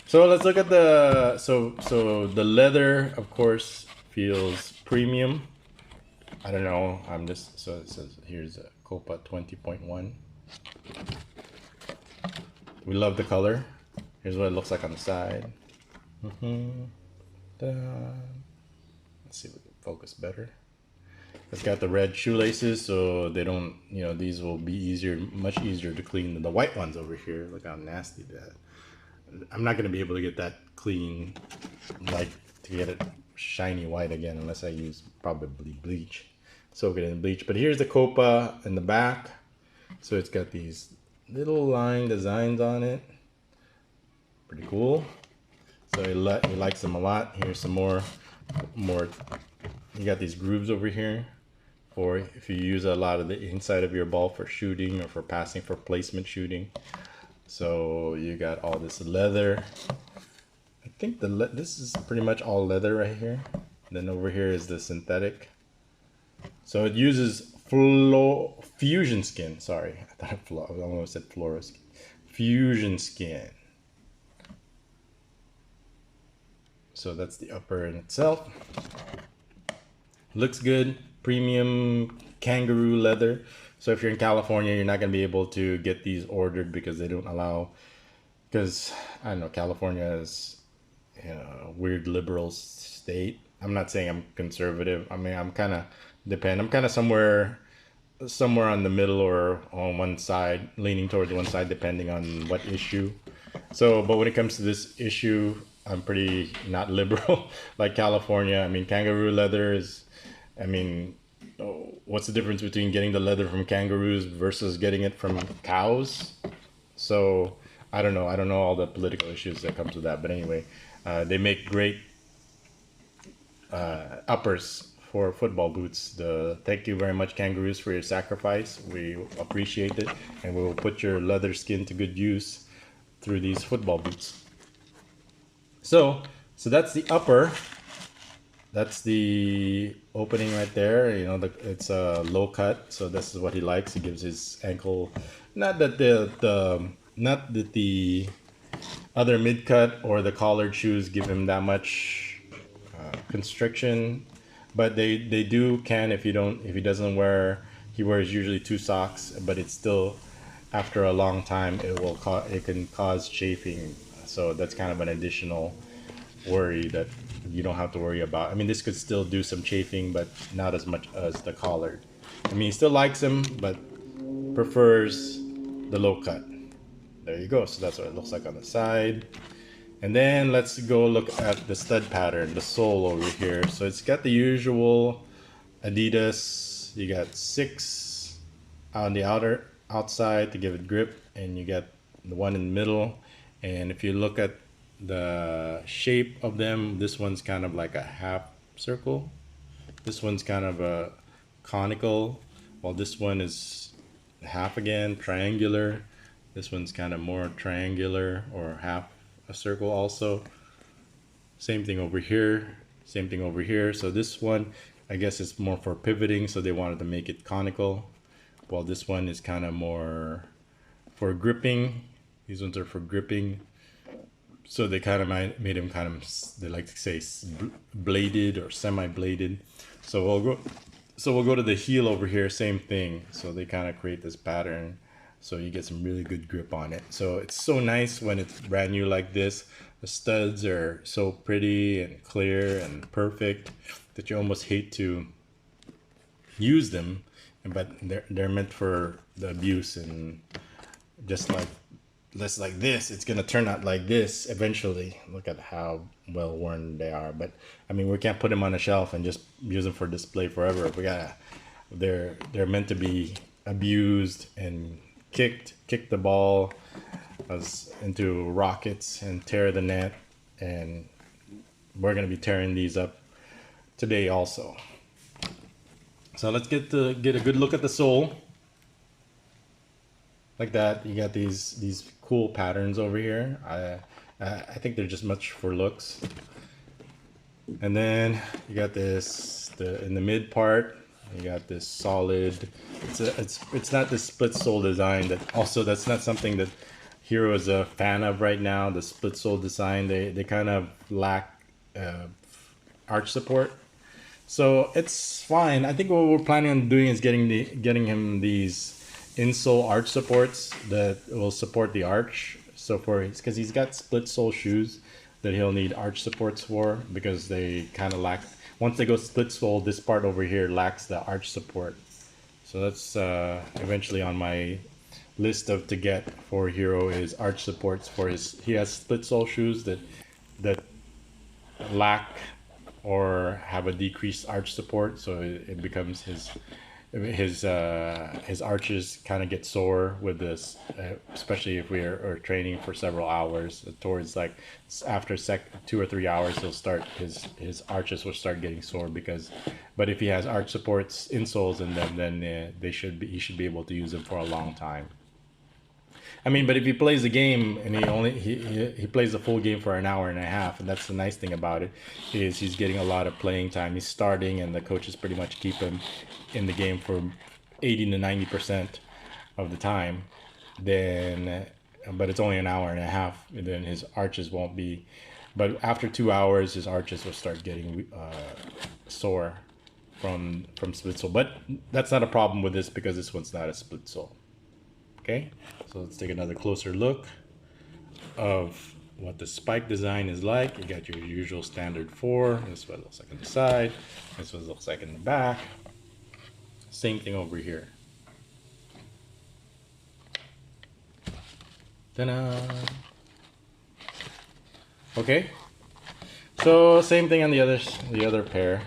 So let's look at the so the leather, of course, feels premium. I don't know. So it says here's a Copa 20.1. We love the color. Here's what it looks like on the side. Let's see if we can focus better. It's got the red shoelaces, so they don't, you know, these will be much easier to clean than the white ones over here. Look how nasty that. I'm not going to be able to get that clean, like to get it shiny white again, unless I use probably bleach. Soak it in bleach. But here's the Copa in the back. So it's got these little line designs on it. Pretty cool. So he likes them a lot. Here's some more. You got these grooves over here, or if you use a lot of the inside of your ball for shooting or for passing, for placement shooting. So you got all this leather. I think this is pretty much all leather right here. Then over here is the synthetic. So it uses fusion skin. Sorry, I almost said fluoro. Fusion skin. So that's the upper in itself. Looks good. Premium kangaroo leather. So if you're in California, you're not going to be able to get these ordered because they don't allow, because I don't know, California is, you know, a weird liberal state. I'm not saying I'm conservative. I mean, I'm kind of somewhere on the middle or on one side, leaning towards one side, depending on what issue. So, but when it comes to this issue, I'm pretty not liberal like California. I mean, kangaroo leather is, I mean, what's the difference between getting the leather from kangaroos versus getting it from cows? So I don't know all the political issues that comes with that, but anyway, they make great uppers for football boots. Thank you very much, Kangaroos, for your sacrifice. We appreciate it, and we will put your leather skin to good use through these football boots. So that's the upper. That's the opening right there. You know, it's a low cut, so this is what he likes. He gives his ankle. Not that the other mid cut or the collared shoes give him that much constriction, but they can if he doesn't wear. He wears usually 2 socks, but it's still, after a long time, it can cause chafing. So that's kind of an additional worry that you don't have to worry about. I mean, this could still do some chafing, but not as much as the collared. I mean, he still likes them, but prefers the low cut. There you go. So that's what it looks like on the side. And then let's go look at the stud pattern, the sole over here. So it's got the usual Adidas. You got 6 on the outside to give it grip, and you got the one in the middle. And if you look at the shape of them, this one's kind of like a half circle. This one's kind of a conical, while this one is half again, triangular. This one's kind of more triangular or half a circle also. Same thing over here, same thing over here. So this one, I guess it's more for pivoting, so they wanted to make it conical, while this one is kind of more for gripping. These ones are for gripping. So they kind of made them kind of, they like to say bladed or semi-bladed. So we'll go to the heel over here, same thing. So they kind of create this pattern, so you get some really good grip on it. So it's so nice when it's brand new like this. The studs are so pretty and clear and perfect that you almost hate to use them, but they're meant for the abuse, and just like this, it's gonna turn out like this eventually. Look at how well worn they are. But I mean, we can't put them on a shelf and just use them for display forever. They're meant to be abused and kick the ball into rockets and tear the net, and we're gonna be tearing these up today also. So let's get a good look at the sole. Like that, you got these cool patterns over here. I think they're just much for looks. And then you got this in the mid part. You got this solid. It's not the split sole design that's not something that Hero is a fan of right now. The split sole design, they kind of lack arch support. So it's fine. I think what we're planning on doing is getting him these insole arch supports that will support the arch. So because he's got split sole shoes that he'll need arch supports for, because they kind of lack, once they go split sole, this part over here lacks the arch support. So that's eventually on my list to get for Hero is arch supports for he has split sole shoes that lack or have a decreased arch support, so it becomes his arches kind of get sore with this, especially if we are training for several hours. Towards like after 2 or 3 hours, his arches will start getting sore, but if he has arch supports insoles in them, then he should be able to use them for a long time. I mean, but if he plays the game and he plays the full game for an hour and a half, and that's the nice thing about it, is he's getting a lot of playing time. He's starting, and the coaches pretty much keep him in the game for 80 to 90% of the time. But it's only an hour and a half, and then his arches won't be. But after 2 hours, his arches will start getting sore from split sole. But that's not a problem with this, because this one's not a split sole. Okay, so let's take another closer look of what the spike design is like. You got your usual standard 4. This is what it looks like on the side. This is what it looks like in the back. Same thing over here. Ta-da! Okay, so same thing on the other pair.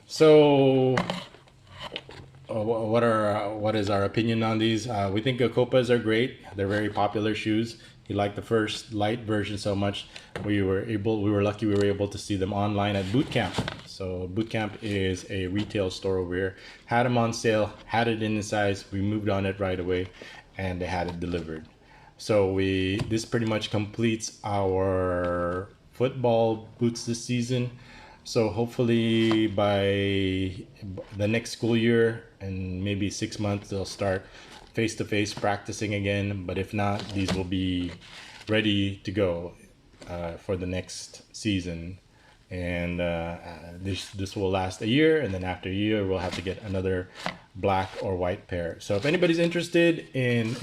So what is our opinion on these? We think the Copas are great. They're very popular shoes. He liked the first light version so much. We were lucky we were able to see them online at Boot Camp. So Boot Camp is a retail store over here. Had them on sale, had it in the size. We moved on it right away, and they had it delivered. So this pretty much completes our football boots this season. So hopefully by the next school year and maybe 6 months, they'll start face-to-face practicing again. But if not, these will be ready to go for the next season. And this will last a year, and then after a year, we'll have to get another black or white pair. So if anybody's interested in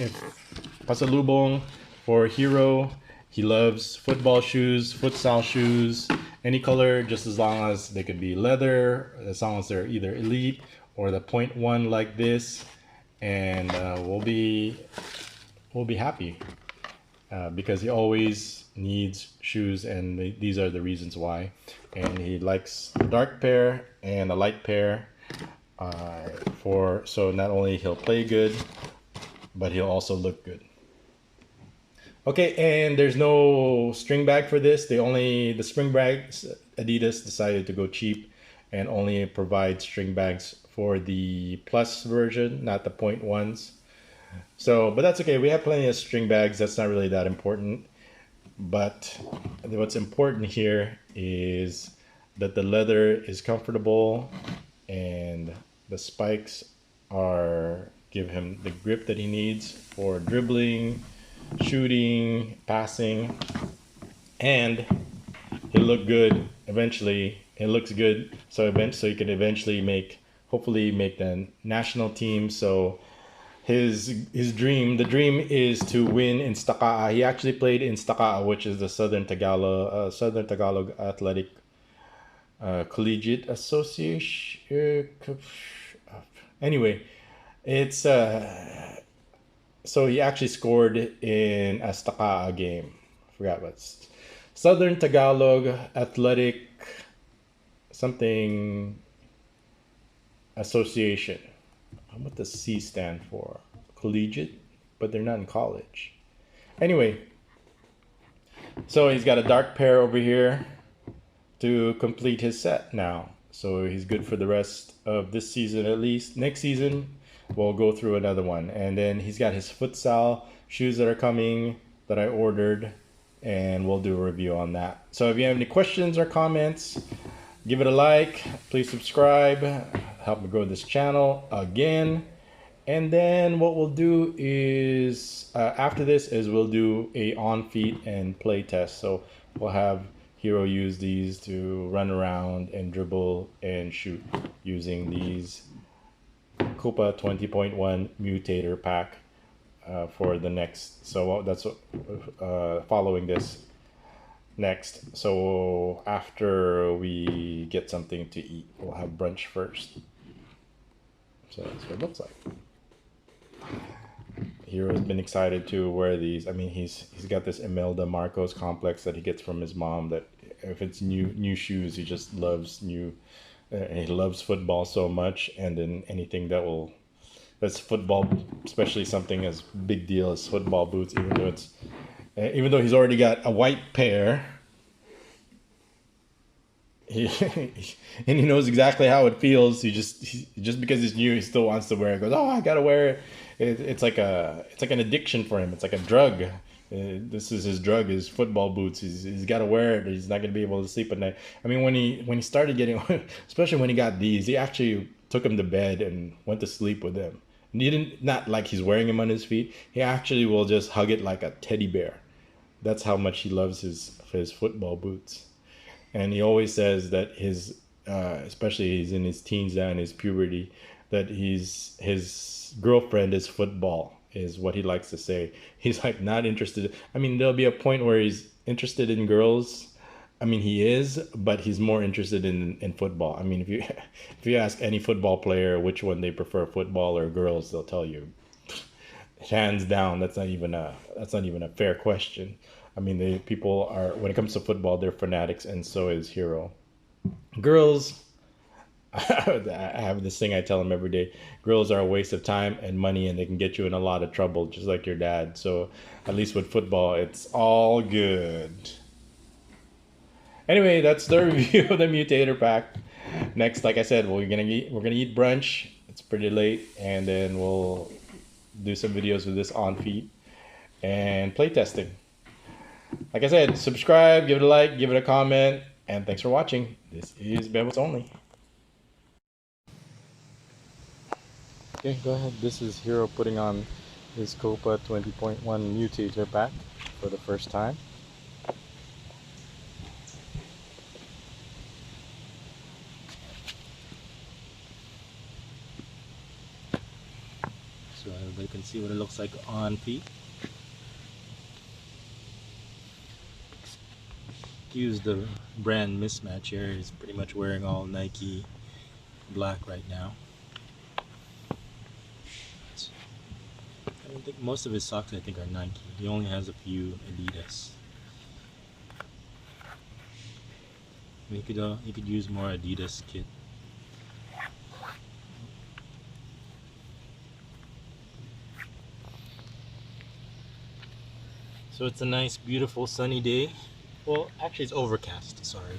pasalubong for Hero, he loves football shoes, futsal shoes, any color, just as long as they could be leather, as long as they're either elite or the 0.1 like this, and we'll be happy because he always needs shoes, and these are the reasons why. And he likes a dark pair and a light pair so not only he'll play good, but he'll also look good. Okay, and there's no string bag for this. The string bags, Adidas decided to go cheap and only provide string bags for the plus version, not the 0.1s. So, but that's okay. We have plenty of string bags. That's not really that important. But what's important here is that the leather is comfortable and the spikes give him the grip that he needs for dribbling, shooting, passing, and he'll look good eventually. It looks good, so he can eventually hopefully make the national team. So his dream, the dream is to win in Staka'a. He actually played in Staka'a, which is the Southern Tagalog Athletic Collegiate Association. Anyway, it's so he actually scored in a Staka'a game. I forgot what's Southern Tagalog Athletic something Association. What does C stand for? Collegiate, but they're not in college. Anyway, so he's got a dark pair over here to complete his set now. So he's good for the rest of this season at least. Next season, we'll go through another one. And then he's got his futsal shoes that are coming that I ordered, and we'll do a review on that. So if you have any questions or comments, give it a like, please subscribe, help me grow this channel again. And then what we'll do is, after this is we'll do a on feet and play test. So we'll have Hero use these to run around and dribble and shoot using these Copa 20.1 Mutator pack for the next. So that's following this next. So after we get something to eat, we'll have brunch first. So that's what it looks like. Hero's been excited to wear these. I mean, he's got this Imelda Marcos complex that he gets from his mom, that if it's new shoes, he just loves new. He loves football so much, and then anything that's football, especially something as big deal as football boots, even though he's already got a white pair. And he knows exactly how it feels. He just because it's new, he still wants to wear it. He goes, oh, I gotta wear it. It's like an addiction for him. It's like a drug. This is his drug, his football boots. He's got to wear it. He's not going to be able to sleep at night. I mean, when he started getting, especially when he got these, he actually took him to bed and went to sleep with them. And he didn't, not like he's wearing them on his feet. He actually will just hug it like a teddy bear. That's how much he loves his football boots. And he always says that especially he's in his teens now, in his puberty, that his girlfriend is football, is what he likes to say. He's like not interested. I mean, there'll be a point where he's interested in girls. I mean, he is, but he's more interested in football. I mean, if you ask any football player which one they prefer, football or girls, they'll tell you hands down. That's not even a fair question. I mean, people are, when it comes to football, they're fanatics, and so is Hero. Girls, I have this thing I tell him every day: girls are a waste of time and money, and they can get you in a lot of trouble, just like your dad. So at least with football, it's all good. Anyway, that's the review of the Mutator pack. Next, like I said, we're gonna eat brunch. It's pretty late, and then we'll do some videos with this on feet and play testing. Like I said, subscribe, give it a like, give it a comment, and thanks for watching. This is Bebots Only. Okay, go ahead. This is Hero putting on his Copa 20.1 Mutator pack for the first time. So everybody can see what it looks like on feet. Excuse the brand mismatch here. He's pretty much wearing all Nike black right now. I don't think most of his socks I think are Nike. He only has a few Adidas. He could use more Adidas kit. So it's a nice, beautiful, sunny day. Well, actually it's overcast, sorry.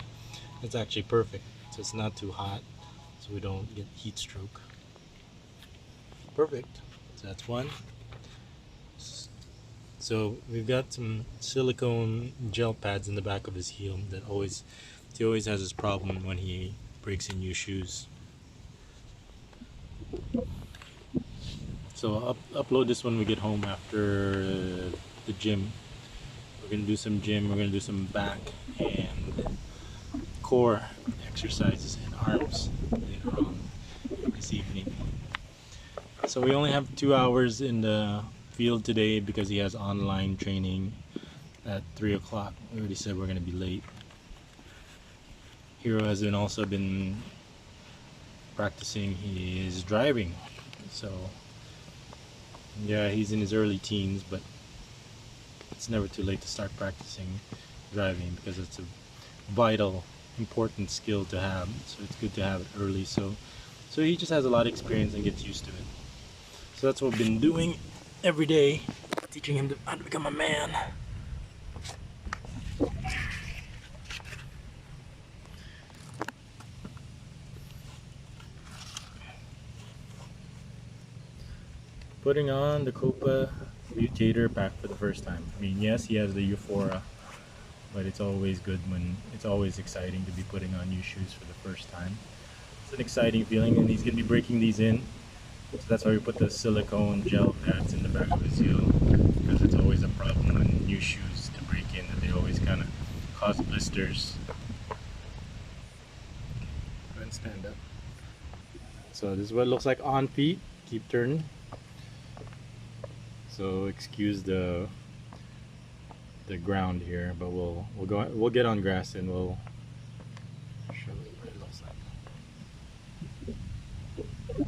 It's actually perfect. So it's not too hot, so we don't get heat stroke. Perfect. So that's one. So we've got some silicone gel pads in the back of his heel that he always has this problem when he breaks in new shoes. So I'll upload this when we get home after the gym. We're gonna do some gym, we're gonna do some back and core exercises and arms later on this evening. So we only have 2 hours in the field today because he has online training at 3 o'clock. We already said we're gonna be late. Hero has also been practicing his driving. So yeah, he's in his early teens, but it's never too late to start practicing driving because it's a vital, important skill to have. So it's good to have it early. So he just has a lot of experience and gets used to it. So that's what we've been doing every day, teaching him how to become a man. Putting on the Copa Mutator pack for the first time. I mean, yes, he has the Euphoria, but it's always exciting to be putting on new shoes for the first time. It's an exciting feeling, and he's going to be breaking these in. So that's why we put the silicone gel pads in the back of his heel, because it's always a problem when new shoes to break in, that they always kind of cause blisters. Go ahead and stand up. So this is what it looks like on feet. Keep turning. So excuse the ground here, but we'll get on grass and we'll show you what it looks like.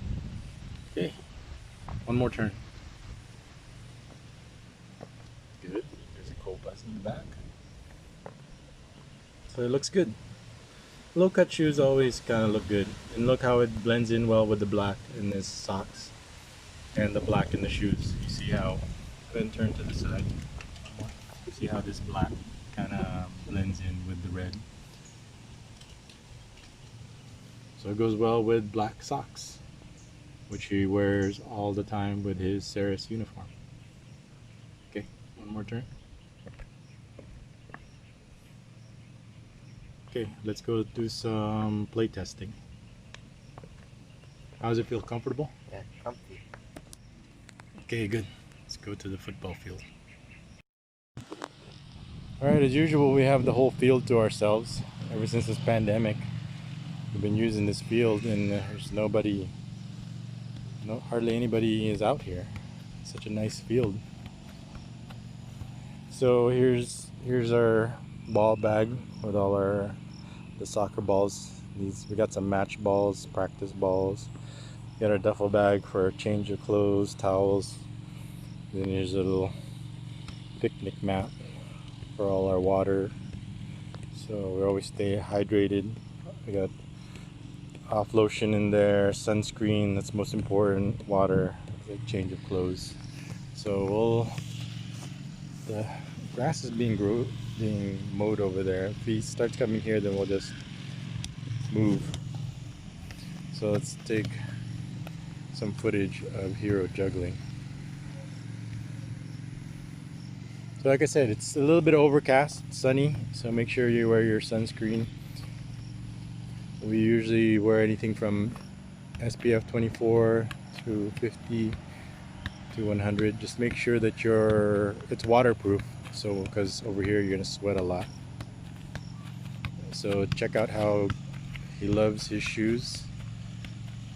Okay, one more turn. Good. There's a Copas in the back. So it looks good. Low cut shoes always kind of look good, and look how it blends in well with the black in his socks and the black in the shoes. You see how, go ahead and turn to the side. See how this black kind of blends in with the red. So it goes well with black socks, which he wears all the time with his Ceres uniform. Okay, one more turn. Okay, let's go do some play testing. How does it feel? Comfortable? Yeah, comfy. Okay, good. Let's go to the football field. Alright, as usual, we have the whole field to ourselves. Ever since this pandemic, we've been using this field, and there's hardly anybody is out here. It's such a nice field. So here's our ball bag with all the soccer balls. We got some match balls, practice balls. We got our duffel bag for a change of clothes, towels. Then here's a little picnic mat for all our water, so we always stay hydrated. We got off lotion in there, sunscreen, that's most important, water, a change of clothes. So the grass is being mowed over there. If he starts coming here, then we'll just move. So let's take some footage of Hero juggling. So like I said, it's a little bit overcast, sunny, so make sure you wear your sunscreen. We usually wear anything from SPF 24 to 50 to 100. Just make sure that it's waterproof, so because over here you're gonna sweat a lot. So check out how he loves his shoes.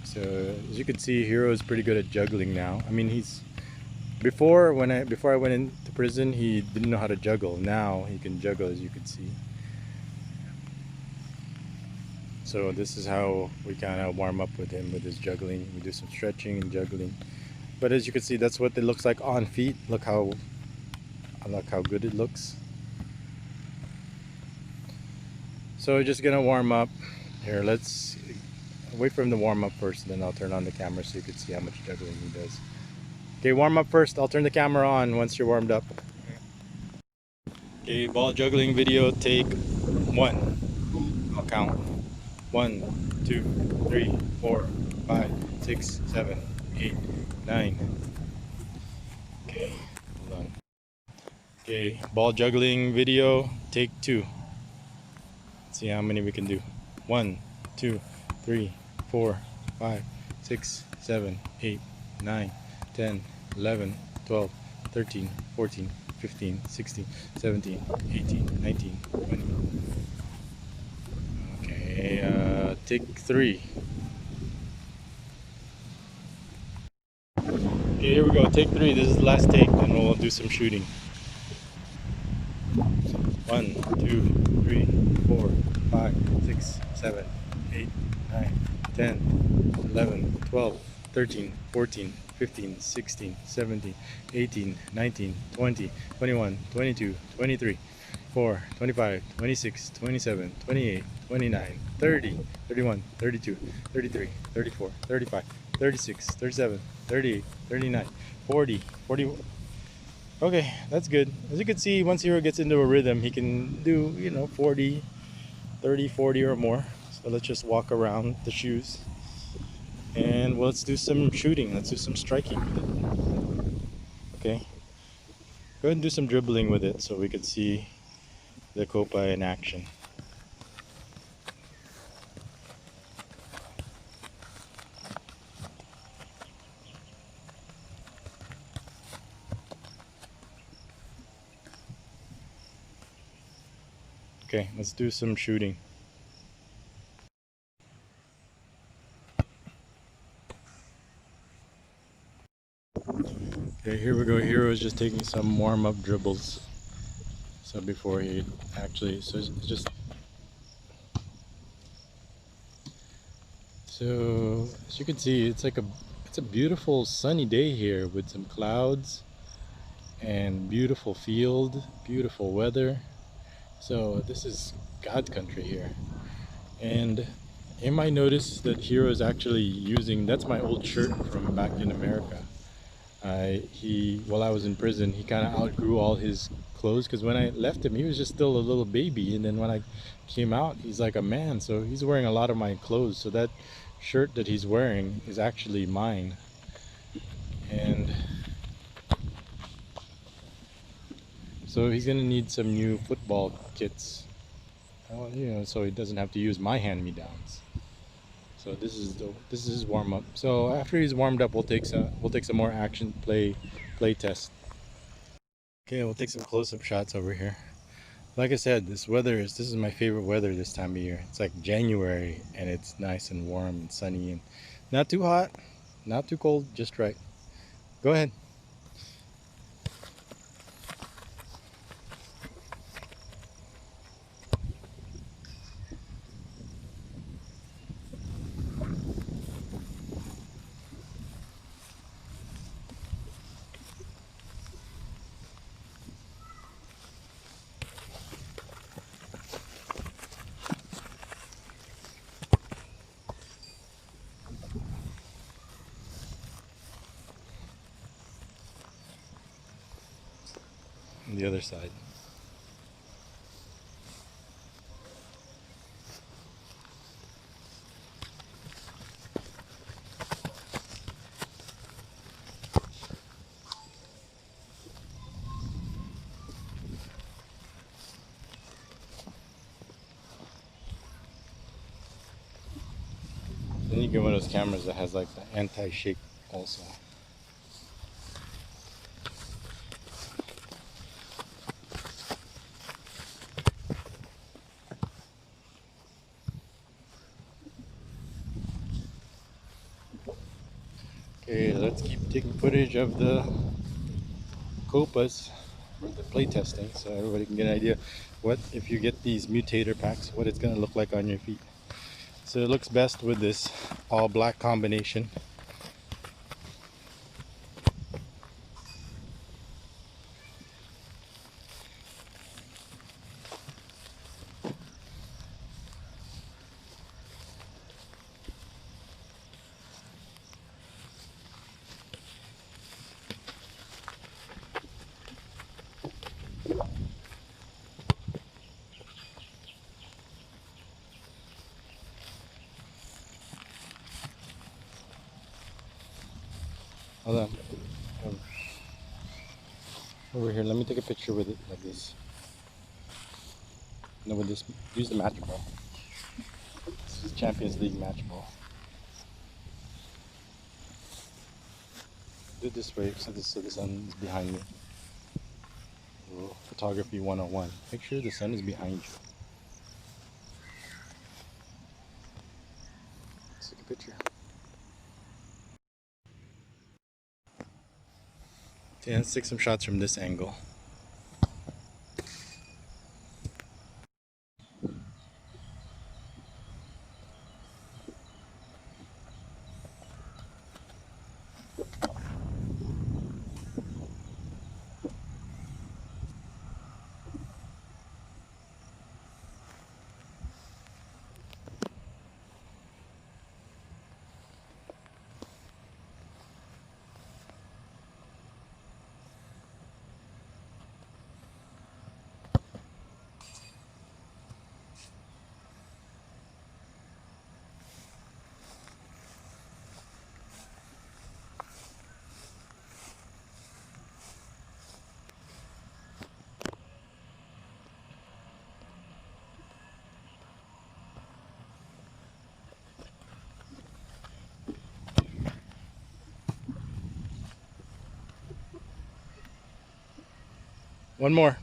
So as you can see, Hero is pretty good at juggling now. I mean, before I went into prison, he didn't know how to juggle. Now he can juggle, as you can see. So this is how we kind of warm up with him with his juggling. We do some stretching and juggling. But as you can see, that's what it looks like on feet. Look how good it looks. So we're just gonna warm up. Here, let's wait for him to warm up first, then I'll turn on the camera so you can see how much juggling he does. Okay, warm up first. I'll turn the camera on once you're warmed up. Okay, ball juggling video take 1. I'll count. 1, 2, 3, 4, 5, 6, 7, 8, 9. Okay, hold on. Okay, ball juggling video take 2. Let's see how many we can do. 1, 2, 3, 4, 5, 6, 7, 8, 9, 10, 11, 12, 13, 14, 15, 16, 17, 18, 19, 20. Okay, take 3. Okay, here we go. Take 3. This is the last take, and we'll do some shooting. 1, 2, 3, 4, 5, 6, 7, 8, 9, 10, 11, 12, 13, 14, 15, 16, 17, 18, 19, 20, 21, 22, 23, 24, 25, 26, 27, 28, 29, 30, 31, 32, 33, 34, 35, 36, 37, 38, 39, 40, 41. Okay, that's good. As you can see, once Hero gets into a rhythm, he can do, 40, 30, 40 or more. So let's just walk around the shoes. And let's do some shooting. Let's do some striking with it. Okay. Go ahead and do some dribbling with it so we can see the Copa in action. Okay, let's do some shooting. Okay, here we go. Hero is just taking some warm-up dribbles. So before he actually, so as you can see, it's a beautiful sunny day here with some clouds and beautiful field, beautiful weather. So this is God's country here. And you might notice that Hero is actually using, that's my old shirt from back in America. While I was in prison, he kind of outgrew all his clothes, because when I left him, he was just still a little baby, and then when I came out, he's like a man, so he's wearing a lot of my clothes. So that shirt that he's wearing is actually mine. And so he's gonna need some new football kits, so he doesn't have to use my hand-me-downs. So this is his warm up. So after he's warmed up, we'll take some more action play test. Okay, we'll take some close-up shots over here. Like I said, this is my favorite weather this time of year. It's like January, and it's nice and warm and sunny, and not too hot, not too cold, just right. Go ahead. the other side. Then you get one of those cameras that has like the anti-shake also. Okay, let's keep taking footage of the Copas for the play testing so everybody can get an idea what, if you get these mutator packs, what it's going to look like on your feet. So it looks best with this all black combination. Hold on. Over here, let me take a picture with it like this. No, with this, use the match ball. This is Champions League match ball. Do it this way so the sun is behind me. Ooh, photography 101. Make sure the sun is behind you. Let's take a picture. Okay, let's take some shots from this angle. One more.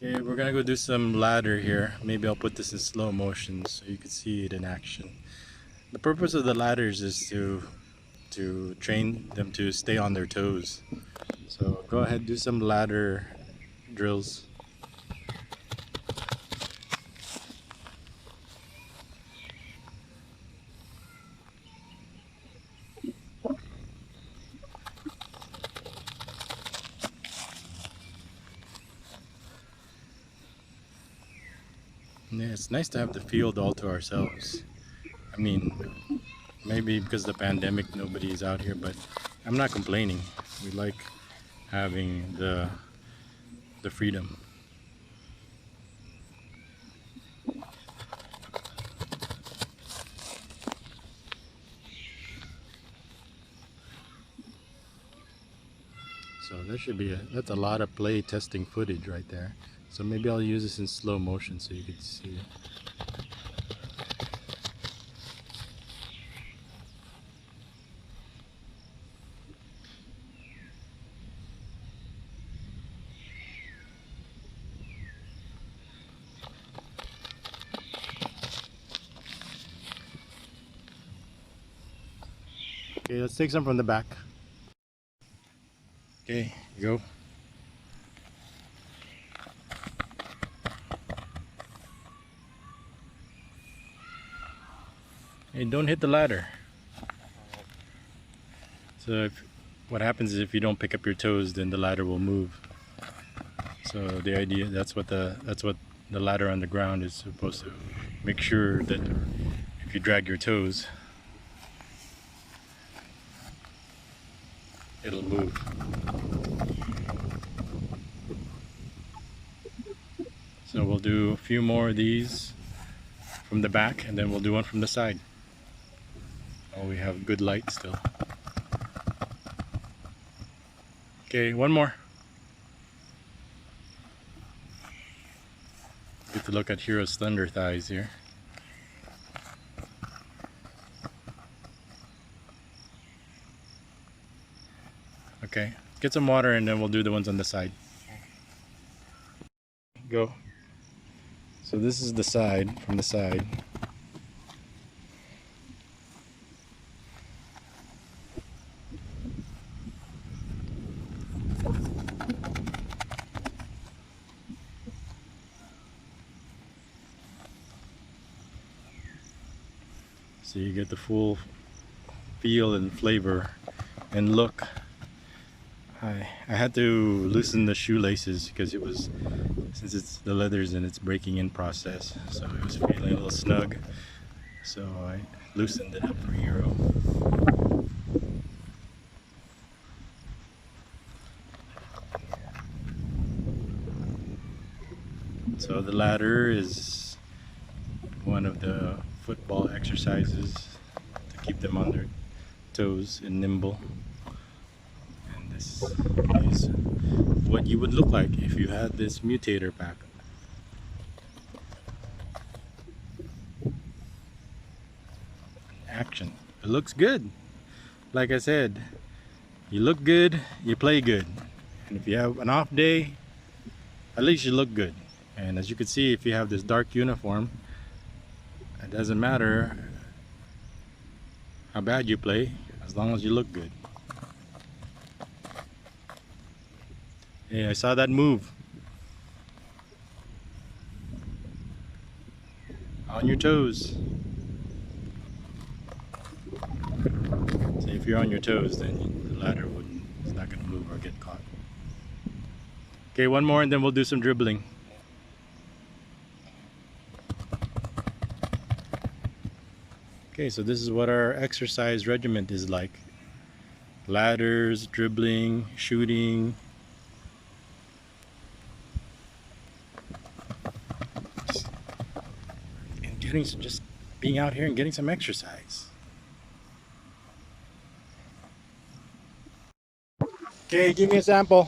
Okay, we're gonna go do some ladder here. Maybe I'll put this in slow motion so you can see it in action. The purpose of the ladders is to train them to stay on their toes. So go ahead, do some ladder drills. Yeah, it's nice to have the field all to ourselves. I mean, maybe because of the pandemic nobody's out here, but I'm not complaining. We like having the freedom. So that should be that's a lot of play testing footage right there. So maybe I'll use this in slow motion so you can see it. Okay, let's take some from the back. Okay, go. Hey, don't hit the ladder. So what happens is if you don't pick up your toes, then the ladder will move. So the idea, that's what the ladder on the ground is supposed to make sure that if you drag your toes, it'll move. So we'll do a few more of these from the back, and then we'll do one from the side. Oh, we have good light still. Okay, one more. Get to look at Hero's thunder thighs here. Okay, get some water and then we'll do the ones on the side. Go. So this is the side, from the side. So you get the full feel and flavor and look. I had to loosen the shoelaces because it was, since it's the leather's in its breaking in process, so it was feeling a little snug. So I loosened it up for Hero. So the ladder is one of the football exercises to keep them on their toes and nimble. And this is what you would look like if you had this mutator pack. Action. It looks good. Like I said, you look good, you play good. And if you have an off day, at least you look good. And as you can see, if you have this dark uniform, it doesn't matter how bad you play, as long as you look good. Hey, I saw that move. On your toes. So if you're on your toes, then the ladder it's not going to move or get caught. Okay, one more and then we'll do some dribbling. Okay, so this is what our exercise regiment is like. Ladders, dribbling, shooting. And just being out here and getting some exercise. Okay, give me a sample.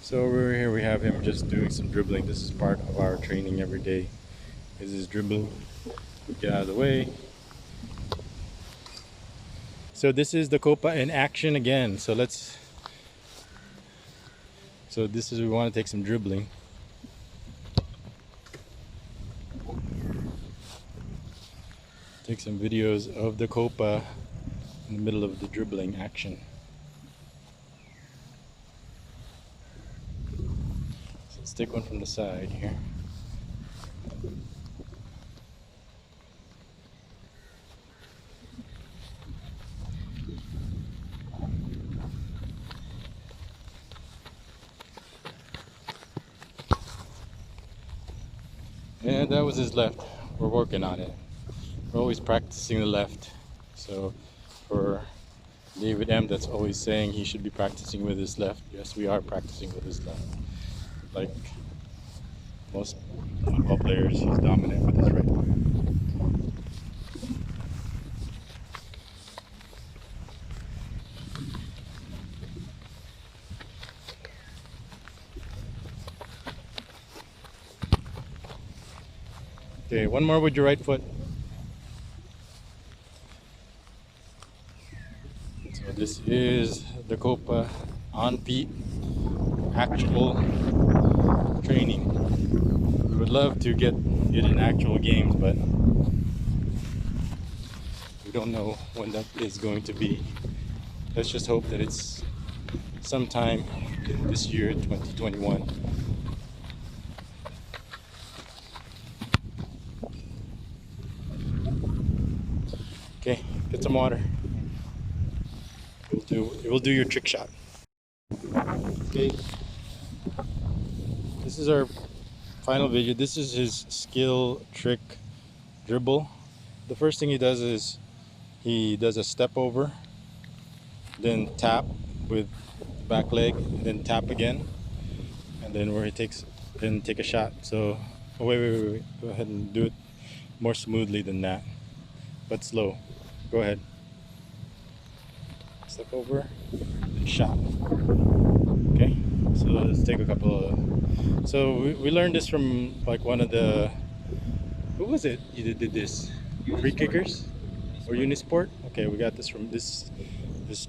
So over here we have him just doing some dribbling. This is part of our training every day. This is dribbling. Get out of the way. So this is the Copa in action again. So this is, we want to take some dribbling. Take some videos of the Copa in the middle of the dribbling action. Let's take one from the side here. And that was his left. We're working on it. We're always practicing the left. So for David M, that's always saying he should be practicing with his left. Yes, we are practicing with his left. Like most football players, he's dominant with his right arm. Okay, one more with your right foot. So this is the Copa on feet, actual training. We would love to get it in actual games, but we don't know when that is going to be. Let's just hope that it's sometime this year, 2021. Okay, get some water. We'll do your trick shot. Okay, this is our final video. This is his skill trick dribble. The first thing he does is he does a step over, then tap with the back leg, and then tap again, and then where he takes, then take a shot. So, oh, wait. Go ahead and do it more smoothly than that, but slow. Go ahead. Step over, and shot. Okay, so let's take a couple of. So we learned this from like one of the. Who was it? You did this? Free kickers or Unisport? Okay, we got this from this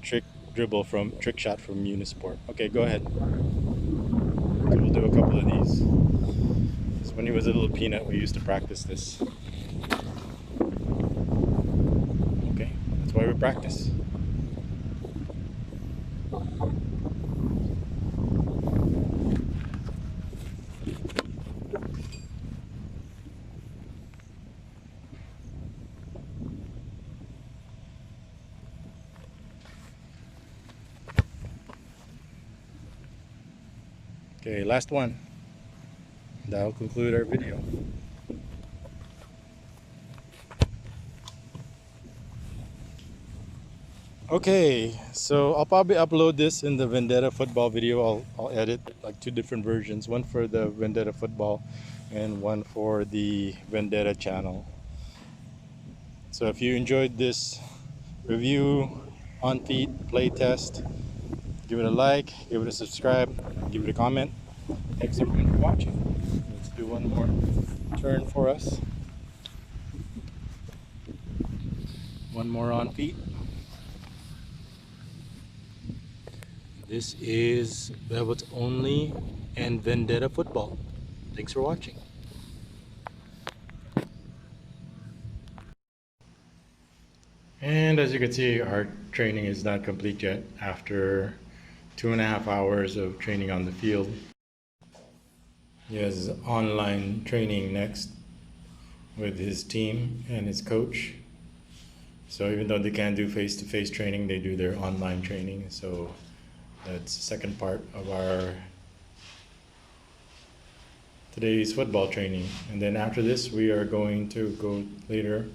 trick dribble from trick shot from Unisport. Okay, go ahead. So we'll do a couple of these. So when he was a little peanut, we used to practice this. Okay, that's why we practice. Okay, last one. That'll conclude our video. Okay, so I'll probably upload this in the Vendetta football video. I'll edit like two different versions, one for the Vendetta football and one for the Vendetta channel. So if you enjoyed this review, on feet, play test, give it a like, give it a subscribe, give it a comment. Thanks everyone for watching. Let's do one more turn for us. One more on feet. This is bebotsonly and Vendetta football. Thanks for watching. And as you can see, our training is not complete yet after 2.5 hours of training on the field. He has online training next with his team and his coach. So even though they can't do face-to-face training, they do their online training. So that's the second part of our today's football training. And then after this, we are going to go later.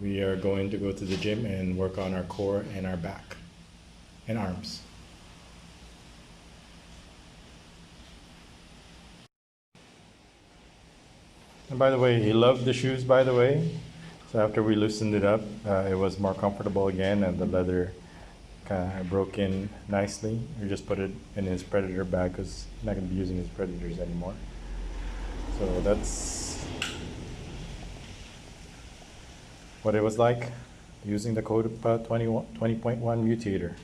We are going to go to the gym and work on our core and our back and arms. And by the way, he loved the shoes, by the way. So after we loosened it up, it was more comfortable again, and the leather kind of broke in nicely. We just put it in his Predator bag because he's not going to be using his Predators anymore. So that's what it was like using the code 20.1Mutator.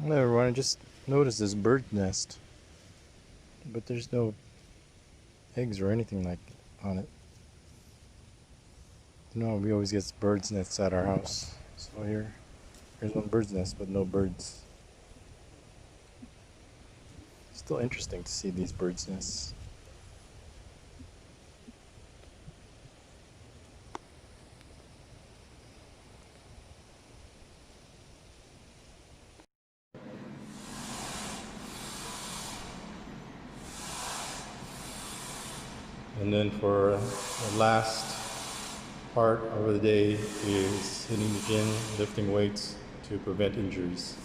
Hello everyone, I just noticed this bird nest, but there's no eggs or anything like on it. No, we always get birds nests at our house. So here's one bird's nest, but no birds. Still interesting to see these birds nests. And then for the last part of the day is hitting the gym, lifting weights to prevent injuries.